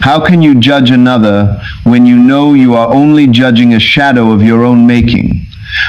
How can you judge another when you know you are only judging a shadow of your own making?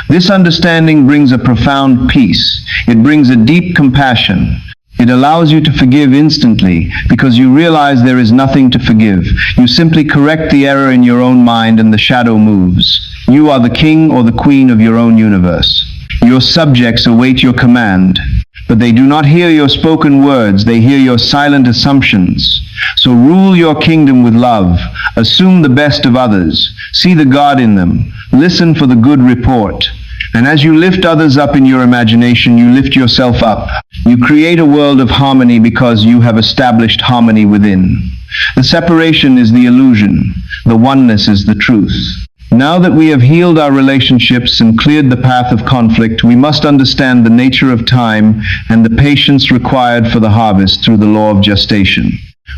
This understanding brings a profound peace. It brings a deep compassion. It allows you to forgive instantly because you realize there is nothing to forgive. You simply correct the error in your own mind and the shadow moves. You are the king or the queen of your own universe. Your subjects await your command, but they do not hear your spoken words, they hear your silent assumptions. So rule your kingdom with love, assume the best of others, see the God in them, listen for the good report. And as you lift others up in your imagination, you lift yourself up. You create a world of harmony because you have established harmony within. The separation is the illusion, the oneness is the truth. Now that we have healed our relationships and cleared the path of conflict, we must understand the nature of time and the patience required for the harvest through the law of gestation.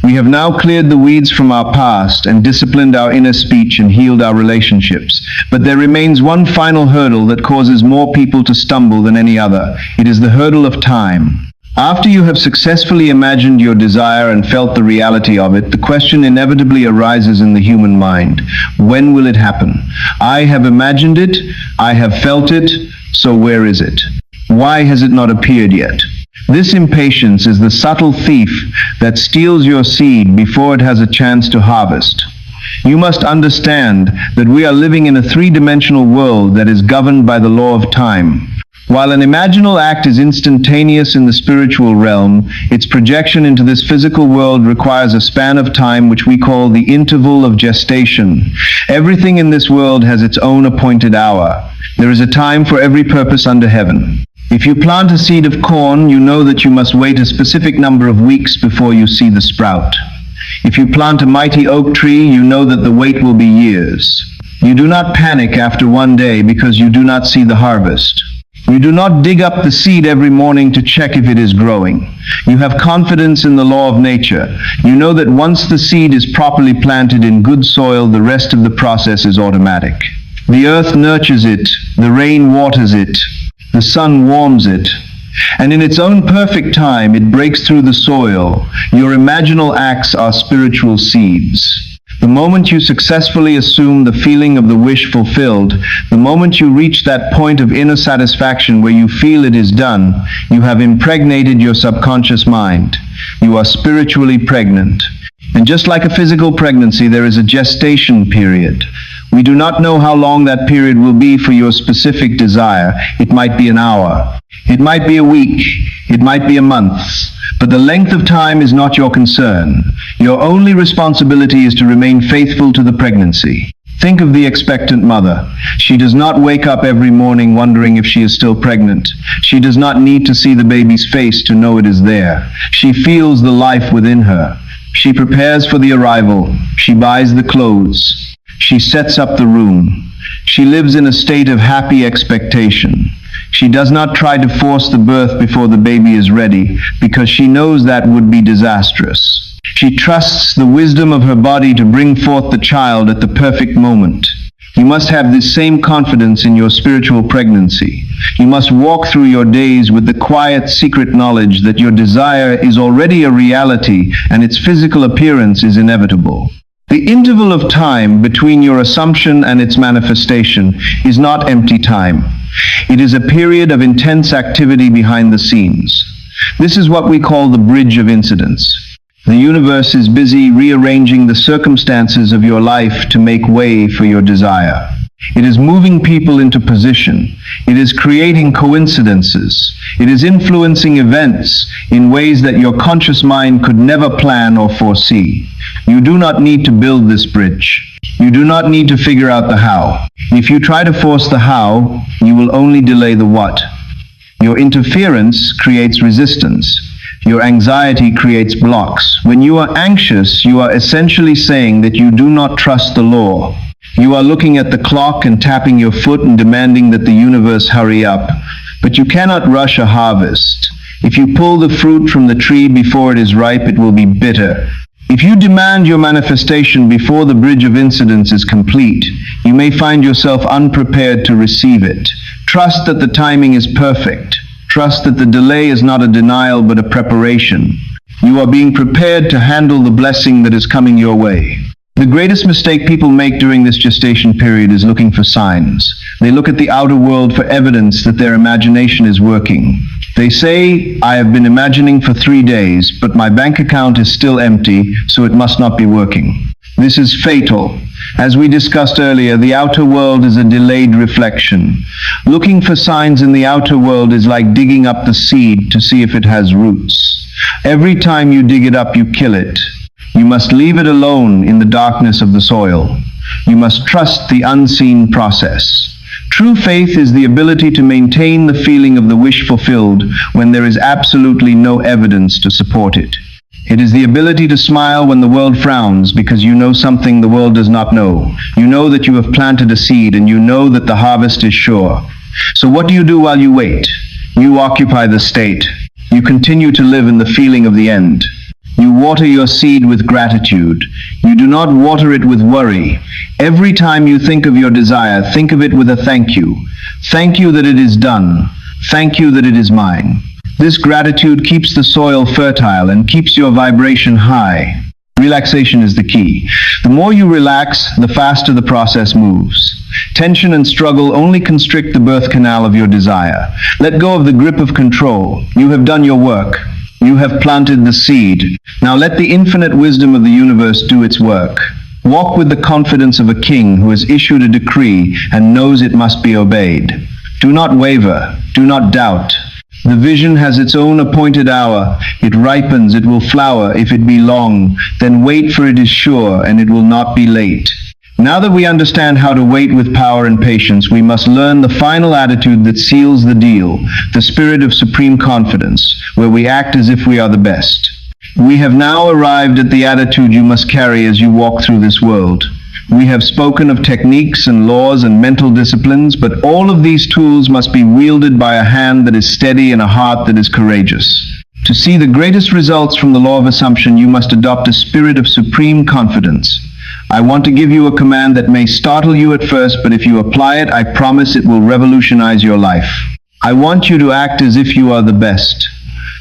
We have now cleared the weeds from our past and disciplined our inner speech and healed our relationships. But there remains one final hurdle that causes more people to stumble than any other. It is the hurdle of time. After you have successfully imagined your desire and felt the reality of it, the question inevitably arises in the human mind. When will it happen? I have imagined it, I have felt it, so where is it? Why has it not appeared yet? This impatience is the subtle thief that steals your seed before it has a chance to harvest. You must understand that we are living in a three-dimensional world that is governed by the law of time. While an imaginal act is instantaneous in the spiritual realm, its projection into this physical world requires a span of time which we call the interval of gestation. Everything in this world has its own appointed hour. There is a time for every purpose under heaven. If you plant a seed of corn, you know that you must wait a specific number of weeks before you see the sprout. If you plant a mighty oak tree, you know that the wait will be years. You do not panic after one day because you do not see the harvest. You do not dig up the seed every morning to check if it is growing. You have confidence in the law of nature. You know that once the seed is properly planted in good soil, the rest of the process is automatic. The earth nurtures it, the rain waters it, the sun warms it, and in its own perfect time it breaks through the soil. Your imaginal acts are spiritual seeds. The moment you successfully assume the feeling of the wish fulfilled, the moment you reach that point of inner satisfaction where you feel it is done, you have impregnated your subconscious mind. You are spiritually pregnant. And just like a physical pregnancy, there is a gestation period. We do not know how long that period will be for your specific desire. It might be an hour. It might be a week. It might be a month. But the length of time is not your concern. Your only responsibility is to remain faithful to the pregnancy. Think of the expectant mother. She does not wake up every morning wondering if she is still pregnant. She does not need to see the baby's face to know it is there. She feels the life within her. She prepares for the arrival. She buys the clothes. She sets up the room. She lives in a state of happy expectation. She does not try to force the birth before the baby is ready, because she knows that would be disastrous. She trusts the wisdom of her body to bring forth the child at the perfect moment. You must have this same confidence in your spiritual pregnancy. You must walk through your days with the quiet, secret knowledge that your desire is already a reality and its physical appearance is inevitable. The interval of time between your assumption and its manifestation is not empty time. It is a period of intense activity behind the scenes. This is what we call the bridge of incidents. The universe is busy rearranging the circumstances of your life to make way for your desire. It is moving people into position. It is creating coincidences. It is influencing events in ways that your conscious mind could never plan or foresee. You do not need to build this bridge. You do not need to figure out the how. If you try to force the how, you will only delay the what. Your interference creates resistance. Your anxiety creates blocks. When you are anxious, you are essentially saying that you do not trust the law. You are looking at the clock and tapping your foot and demanding that the universe hurry up. But you cannot rush a harvest. If you pull the fruit from the tree before it is ripe, it will be bitter. If you demand your manifestation before the bridge of incidents is complete, you may find yourself unprepared to receive it. Trust that the timing is perfect. Trust that the delay is not a denial but a preparation. You are being prepared to handle the blessing that is coming your way. The greatest mistake people make during this gestation period is looking for signs. They look at the outer world for evidence that their imagination is working. They say, I have been imagining for 3 days, but my bank account is still empty, so it must not be working. This is fatal. As we discussed earlier, the outer world is a delayed reflection. Looking for signs in the outer world is like digging up the seed to see if it has roots. Every time you dig it up, you kill it. You must leave it alone in the darkness of the soil. You must trust the unseen process. True faith is the ability to maintain the feeling of the wish fulfilled when there is absolutely no evidence to support it. It is the ability to smile when the world frowns because you know something the world does not know. You know that you have planted a seed and you know that the harvest is sure. So what do you do while you wait? You occupy the state. You continue to live in the feeling of the end. You water your seed with gratitude. You do not water it with worry. Every time you think of your desire, think of it with a thank you. Thank you that it is done. Thank you that it is mine. This gratitude keeps the soil fertile and keeps your vibration high. Relaxation is the key. The more you relax, the faster the process moves. Tension and struggle only constrict the birth canal of your desire. Let go of the grip of control. You have done your work. You have planted the seed. Now let the infinite wisdom of the universe do its work. Walk with the confidence of a king who has issued a decree and knows it must be obeyed. Do not waver. Do not doubt. The vision has its own appointed hour. It ripens, it will flower if it be long. Then wait, for it is sure, and it will not be late. Now that we understand how to wait with power and patience, we must learn the final attitude that seals the deal, the spirit of supreme confidence, where we act as if we are the best. We have now arrived at the attitude you must carry as you walk through this world. We have spoken of techniques and laws and mental disciplines, but all of these tools must be wielded by a hand that is steady and a heart that is courageous. To see the greatest results from the law of assumption, you must adopt a spirit of supreme confidence. I want to give you a command that may startle you at first, but if you apply it, I promise it will revolutionize your life. I want you to act as if you are the best.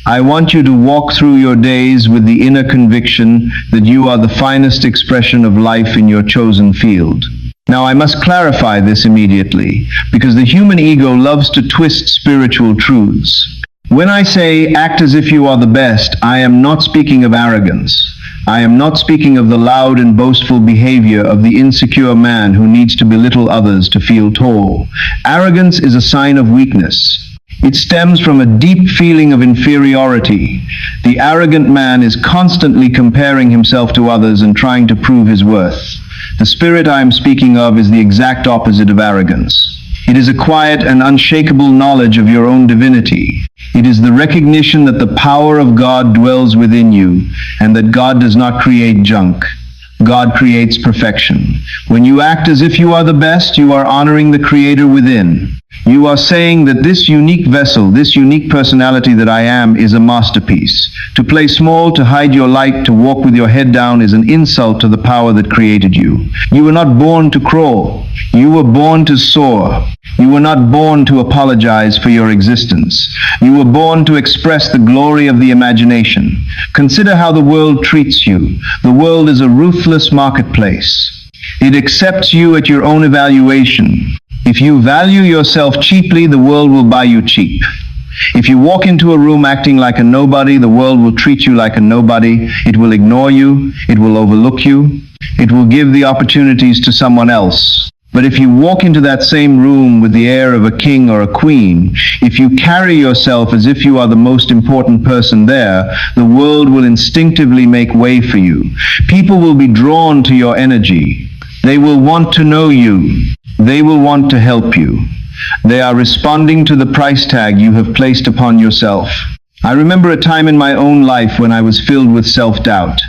I want you to walk through your days with the inner conviction that you are the finest expression of life in your chosen field. Now I must clarify this immediately, because the human ego loves to twist spiritual truths. When I say act as if you are the best, I am not speaking of arrogance. I am not speaking of the loud and boastful behavior of the insecure man who needs to belittle others to feel tall. Arrogance is a sign of weakness. It stems from a deep feeling of inferiority. The arrogant man is constantly comparing himself to others and trying to prove his worth. The spirit I am speaking of is the exact opposite of arrogance. It is a quiet and unshakable knowledge of your own divinity. It is the recognition that the power of God dwells within you and that God does not create junk. God creates perfection. When you act as if you are the best, you are honoring the Creator within. You are saying that this unique vessel, this unique personality that I am, is a masterpiece. To play small, to hide your light, to walk with your head down is an insult to the power that created you. You were not born to crawl. You were born to soar. You were not born to apologize for your existence. You were born to express the glory of the imagination. Consider how the world treats you. The world is a ruthless marketplace. It accepts you at your own evaluation. If you value yourself cheaply, the world will buy you cheap. If you walk into a room acting like a nobody, the world will treat you like a nobody. It will ignore you. It will overlook you. It will give the opportunities to someone else. But if you walk into that same room with the air of a king or a queen, if you carry yourself as if you are the most important person there, the world will instinctively make way for you. People will be drawn to your energy. They will want to know you. They will want to help you. They are responding to the price tag you have placed upon yourself. I remember a time in my own life when I was filled with self-doubt.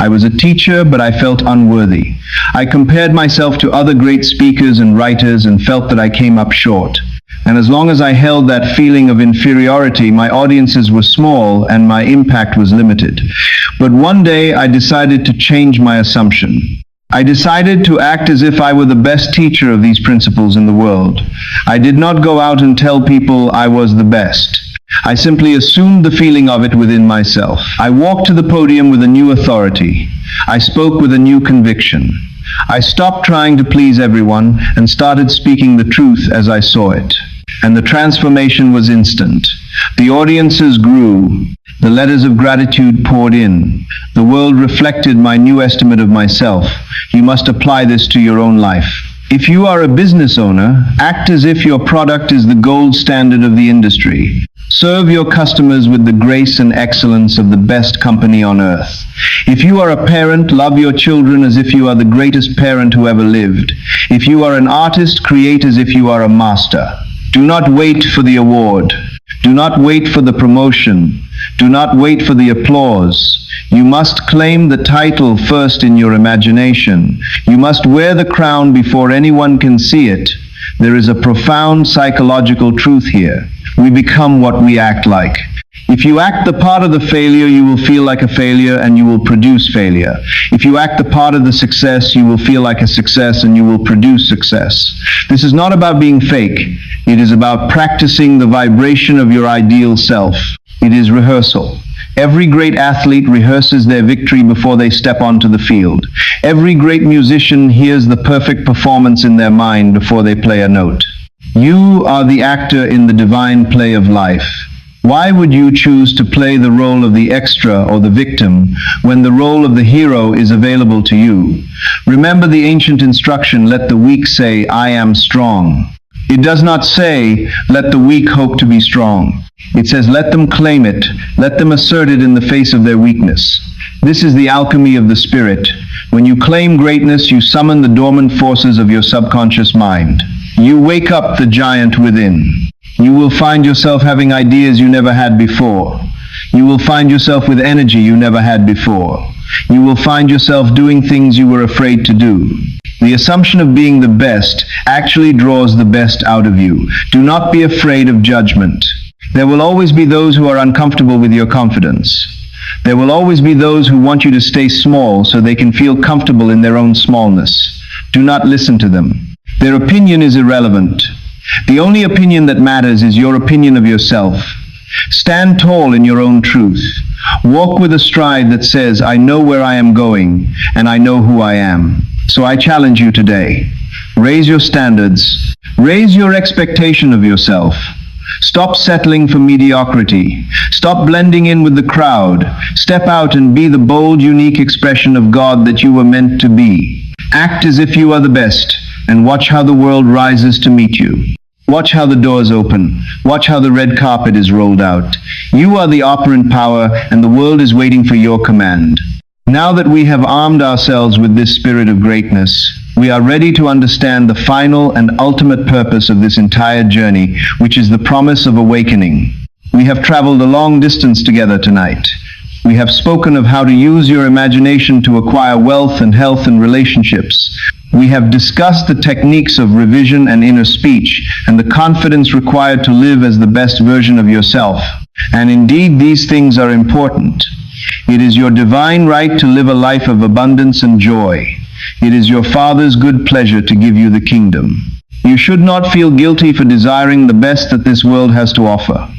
I was a teacher, but I felt unworthy. I compared myself to other great speakers and writers and felt that I came up short. And as long as I held that feeling of inferiority, my audiences were small and my impact was limited. But one day I decided to change my assumption. I decided to act as if I were the best teacher of these principles in the world. I did not go out and tell people I was the best. I simply assumed the feeling of it within myself. I walked to the podium with a new authority. I spoke with a new conviction. I stopped trying to please everyone and started speaking the truth as I saw it. And the transformation was instant. The audiences grew. The letters of gratitude poured in. The world reflected my new estimate of myself. You must apply this to your own life. If you are a business owner, act as if your product is the gold standard of the industry. Serve your customers with the grace and excellence of the best company on earth. If you are a parent, love your children as if you are the greatest parent who ever lived. If you are an artist, create as if you are a master. Do not wait for the award. Do not wait for the promotion. Do not wait for the applause. You must claim the title first in your imagination. You must wear the crown before anyone can see it. There is a profound psychological truth here. We become what we act like. If you act the part of the failure, you will feel like a failure and you will produce failure. If you act the part of the success, you will feel like a success and you will produce success. This is not about being fake. It is about practicing the vibration of your ideal self. It is rehearsal. Every great athlete rehearses their victory before they step onto the field. Every great musician hears the perfect performance in their mind before they play a note. You are the actor in the divine play of life. Why would you choose to play the role of the extra or the victim when the role of the hero is available to you? Remember the ancient instruction, let the weak say, I am strong. It does not say, let the weak hope to be strong. It says, let them claim it, let them assert it in the face of their weakness. This is the alchemy of the spirit. When you claim greatness, you summon the dormant forces of your subconscious mind. You wake up the giant within. You will find yourself having ideas you never had before. You will find yourself with energy you never had before. You will find yourself doing things you were afraid to do. The assumption of being the best actually draws the best out of you. Do not be afraid of judgment. There will always be those who are uncomfortable with your confidence. There will always be those who want you to stay small so they can feel comfortable in their own smallness. Do not listen to them. Their opinion is irrelevant. The only opinion that matters is your opinion of yourself. Stand tall in your own truth. Walk with a stride that says, I know where I am going, and I know who I am. So I challenge you today. Raise your standards. Raise your expectation of yourself. Stop settling for mediocrity. Stop blending in with the crowd. Step out and be the bold, unique expression of God that you were meant to be. Act as if you are the best, and watch how the world rises to meet you. Watch how the doors open. Watch how the red carpet is rolled out. You are the operant power, and the world is waiting for your command. Now that we have armed ourselves with this spirit of greatness, we are ready to understand the final and ultimate purpose of this entire journey, which is the promise of awakening. We have traveled a long distance together tonight. We have spoken of how to use your imagination to acquire wealth and health and relationships. We have discussed the techniques of revision and inner speech and the confidence required to live as the best version of yourself. And indeed, these things are important. It is your divine right to live a life of abundance and joy. It is your Father's good pleasure to give you the kingdom. You should not feel guilty for desiring the best that this world has to offer.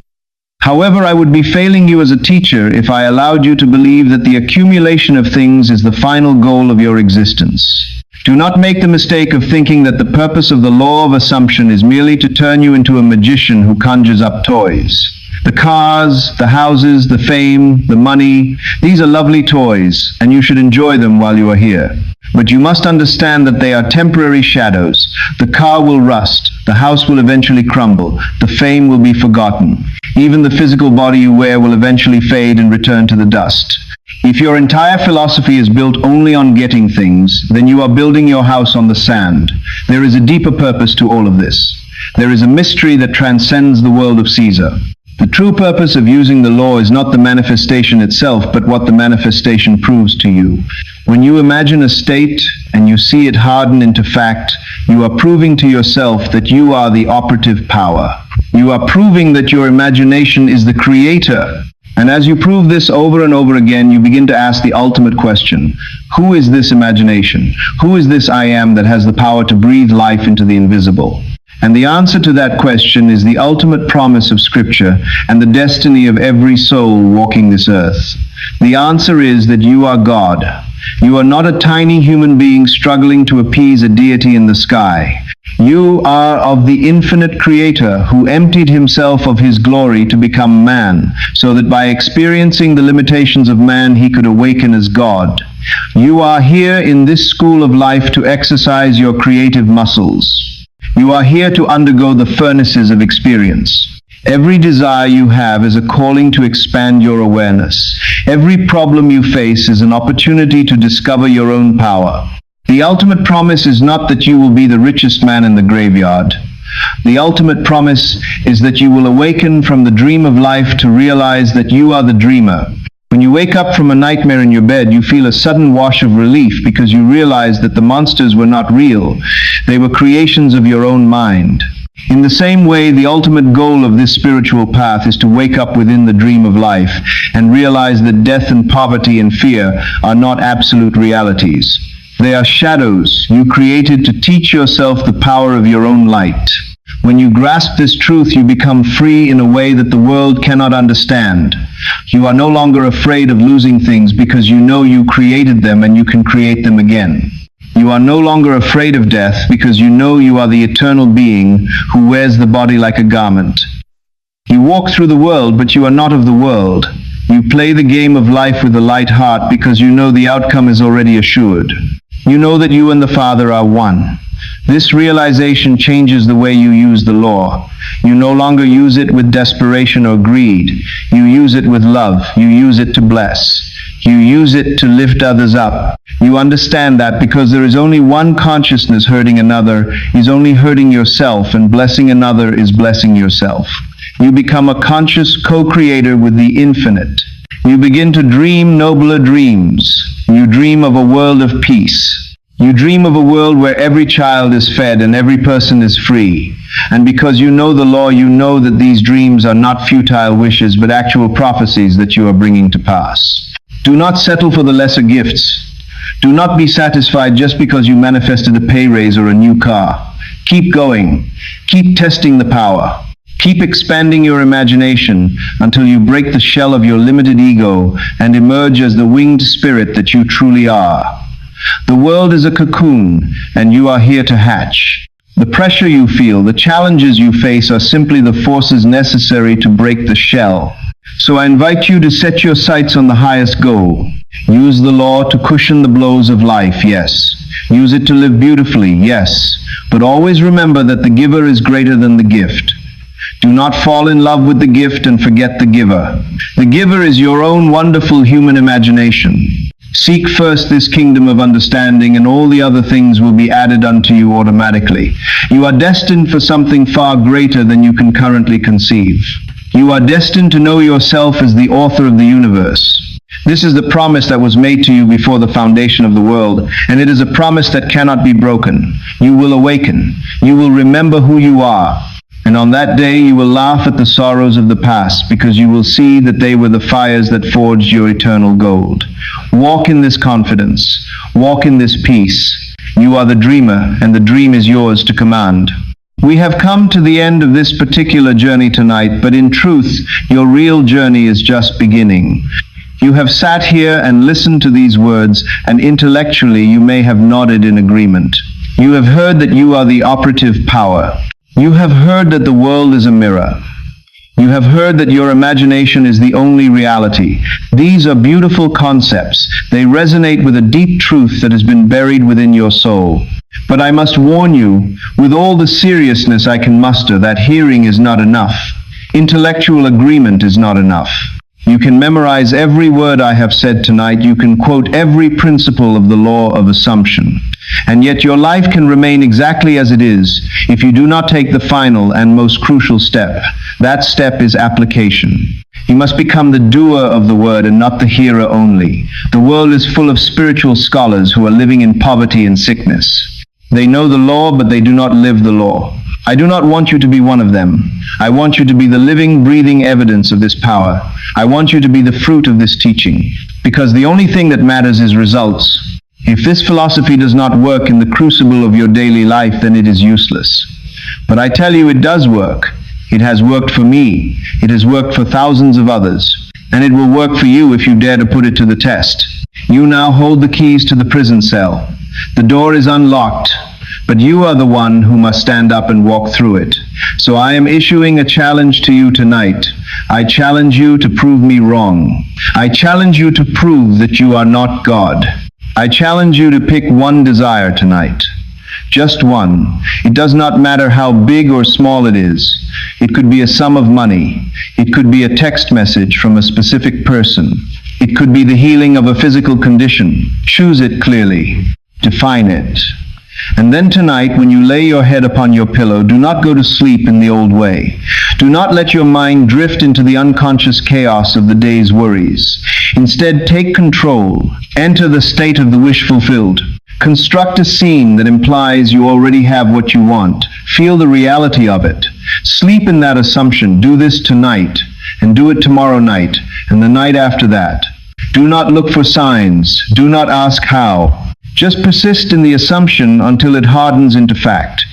However, I would be failing you as a teacher if I allowed you to believe that the accumulation of things is the final goal of your existence. Do not make the mistake of thinking that the purpose of the law of assumption is merely to turn you into a magician who conjures up toys. The cars, the houses, the fame, the money, these are lovely toys, and you should enjoy them while you are here. But you must understand that they are temporary shadows. The car will rust, the house will eventually crumble, the fame will be forgotten. Even the physical body you wear will eventually fade and return to the dust. If your entire philosophy is built only on getting things, then you are building your house on the sand. There is a deeper purpose to all of this. There is a mystery that transcends the world of Caesar. The true purpose of using the law is not the manifestation itself, but what the manifestation proves to you. When you imagine a state and you see it harden into fact, you are proving to yourself that you are the operative power. You are proving that your imagination is the creator. And as you prove this over and over again, you begin to ask the ultimate question. Who is this imagination? Who is this I am that has the power to breathe life into the invisible? And the answer to that question is the ultimate promise of Scripture and the destiny of every soul walking this earth. The answer is that you are God. You are not a tiny human being struggling to appease a deity in the sky. You are of the infinite Creator who emptied himself of his glory to become man, so that by experiencing the limitations of man he could awaken as God. You are here in this school of life to exercise your creative muscles. You are here to undergo the furnaces of experience. Every desire you have is a calling to expand your awareness. Every problem you face is an opportunity to discover your own power. The ultimate promise is not that you will be the richest man in the graveyard. The ultimate promise is that you will awaken from the dream of life to realize that you are the dreamer. When you wake up from a nightmare in your bed, you feel a sudden wash of relief because you realize that the monsters were not real. They were creations of your own mind. In the same way, the ultimate goal of this spiritual path is to wake up within the dream of life and realize that death and poverty and fear are not absolute realities. They are shadows you created to teach yourself the power of your own light. When you grasp this truth, you become free in a way that the world cannot understand. You are no longer afraid of losing things because you know you created them and you can create them again. You are no longer afraid of death because you know you are the eternal being who wears the body like a garment. You walk through the world, but you are not of the world. You play the game of life with a light heart because you know the outcome is already assured. You know that you and the Father are one. This realization changes the way you use the law. You no longer use it with desperation or greed. You use it with love. You use it to bless. You use it to lift others up. You understand that because there is only one consciousness, hurting another is only hurting yourself, and blessing another is blessing yourself. You become a conscious co-creator with the infinite. You begin to dream nobler dreams. You dream of a world of peace. You dream of a world where every child is fed and every person is free. And because you know the law, you know that these dreams are not futile wishes, but actual prophecies that you are bringing to pass. Do not settle for the lesser gifts. Do not be satisfied just because you manifested a pay raise or a new car. Keep going. Keep testing the power. Keep expanding your imagination until you break the shell of your limited ego and emerge as the winged spirit that you truly are. The world is a cocoon, and you are here to hatch. The pressure you feel, the challenges you face are simply the forces necessary to break the shell. So I invite you to set your sights on the highest goal. Use the law to cushion the blows of life, yes. Use it to live beautifully, yes. But always remember that the giver is greater than the gift. Do not fall in love with the gift and forget the giver. The giver is your own wonderful human imagination. Seek first this kingdom of understanding, and all the other things will be added unto you automatically. You are destined for something far greater than you can currently conceive. You are destined to know yourself as the author of the universe. This is the promise that was made to you before the foundation of the world, and it is a promise that cannot be broken. You will awaken. You will remember who you are. And on that day you will laugh at the sorrows of the past, because you will see that they were the fires that forged your eternal gold. Walk in this confidence. Walk in this peace. You are the dreamer, and the dream is yours to command. We have come to the end of this particular journey tonight, but in truth, your real journey is just beginning. You have sat here and listened to these words, and intellectually you may have nodded in agreement. You have heard that you are the operative power. You have heard that the world is a mirror. You have heard that your imagination is the only reality. These are beautiful concepts. They resonate with a deep truth that has been buried within your soul. But I must warn you, with all the seriousness I can muster, that hearing is not enough. Intellectual agreement is not enough. You can memorize every word I have said tonight. You can quote every principle of the law of assumption. And yet your life can remain exactly as it is if you do not take the final and most crucial step. That step is application. You must become the doer of the word and not the hearer only. The world is full of spiritual scholars who are living in poverty and sickness. They know the law, but they do not live the law. I do not want you to be one of them. I want you to be the living, breathing evidence of this power. I want you to be the fruit of this teaching, because the only thing that matters is results. If this philosophy does not work in the crucible of your daily life, then it is useless. But I tell you, it does work. It has worked for me. It has worked for thousands of others. And it will work for you if you dare to put it to the test. You now hold the keys to the prison cell. The door is unlocked, but you are the one who must stand up and walk through it. So I am issuing a challenge to you tonight. I challenge you to prove me wrong. I challenge you to prove that you are not God. I challenge you to pick one desire tonight. Just one. It does not matter how big or small it is. It could be a sum of money. It could be a text message from a specific person. It could be the healing of a physical condition. Choose it clearly. Define it. And then tonight, when you lay your head upon your pillow, do not go to sleep in the old way. Do not let your mind drift into the unconscious chaos of the day's worries. Instead, take control. Enter the state of the wish fulfilled. Construct a scene that implies you already have what you want. Feel the reality of it. Sleep in that assumption. Do this tonight, and do it tomorrow night, and the night after that. Do not look for signs. Do not ask how. Just persist in the assumption until it hardens into fact.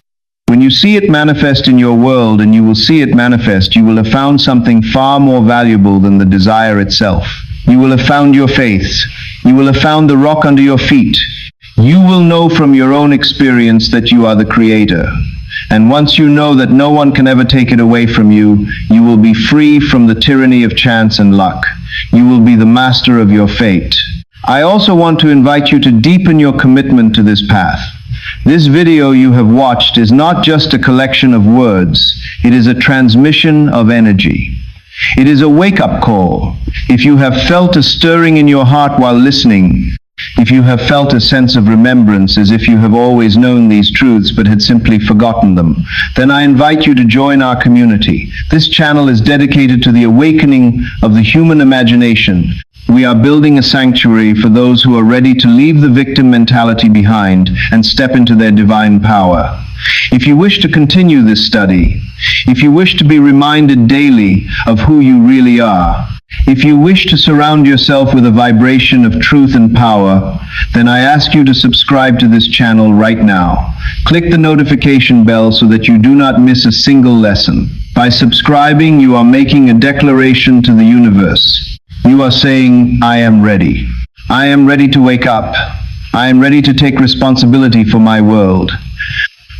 When you see it manifest in your world, and you will see it manifest, you will have found something far more valuable than the desire itself. You will have found your faith. You will have found the rock under your feet. You will know from your own experience that you are the creator. And once you know that no one can ever take it away from you, you will be free from the tyranny of chance and luck. You will be the master of your fate. I also want to invite you to deepen your commitment to this path. This video you have watched is not just a collection of words. It is a transmission of energy. It is a wake-up call. If you have felt a stirring in your heart while listening, if you have felt a sense of remembrance as if you have always known these truths but had simply forgotten them, then I invite you to join our community. This channel is dedicated to the awakening of the human imagination. We are building a sanctuary for those who are ready to leave the victim mentality behind and step into their divine power. If you wish to continue this study, if you wish to be reminded daily of who you really are, if you wish to surround yourself with a vibration of truth and power, then I ask you to subscribe to this channel right now. Click the notification bell so that you do not miss a single lesson. By subscribing, you are making a declaration to the universe. You are saying, I am ready. I am ready to wake up. I am ready to take responsibility for my world.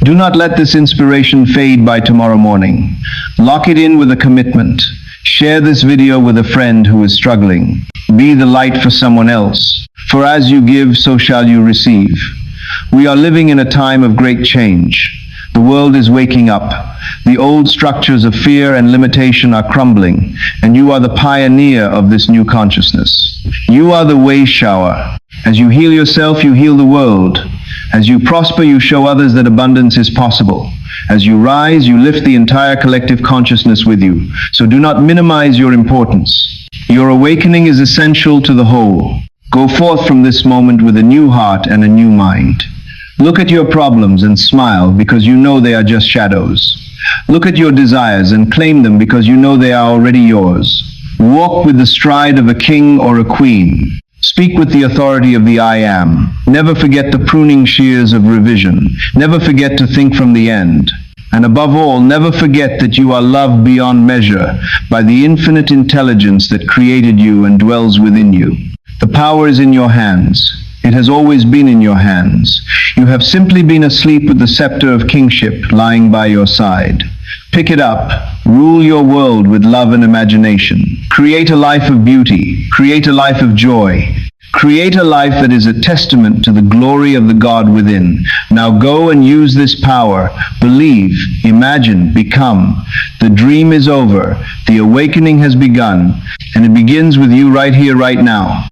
Do not let this inspiration fade by tomorrow morning. Lock it in with a commitment. Share this video with a friend who is struggling. Be the light for someone else. For as you give, so shall you receive. We are living in a time of great change. The world is waking up. The old structures of fear and limitation are crumbling, and you are the pioneer of this new consciousness. You are the way shower. As you heal yourself, you heal the world. As you prosper, you show others that abundance is possible. As you rise, you lift the entire collective consciousness with you. So do not minimize your importance. Your awakening is essential to the whole. Go forth from this moment with a new heart and a new mind. Look at your problems and smile because you know they are just shadows. Look at your desires and claim them because you know they are already yours. Walk with the stride of a king or a queen. Speak with the authority of the I Am. Never forget the pruning shears of revision. Never forget to think from the end. And above all, never forget that you are loved beyond measure by the infinite intelligence that created you and dwells within you. The power is in your hands. It has always been in your hands. You have simply been asleep with the scepter of kingship lying by your side. Pick it up. Rule your world with love and imagination. Create a life of beauty. Create a life of joy. Create a life that is a testament to the glory of the God within. Now go and use this power. Believe, imagine, become. The dream is over. The awakening has begun, and it begins with you right here, right now.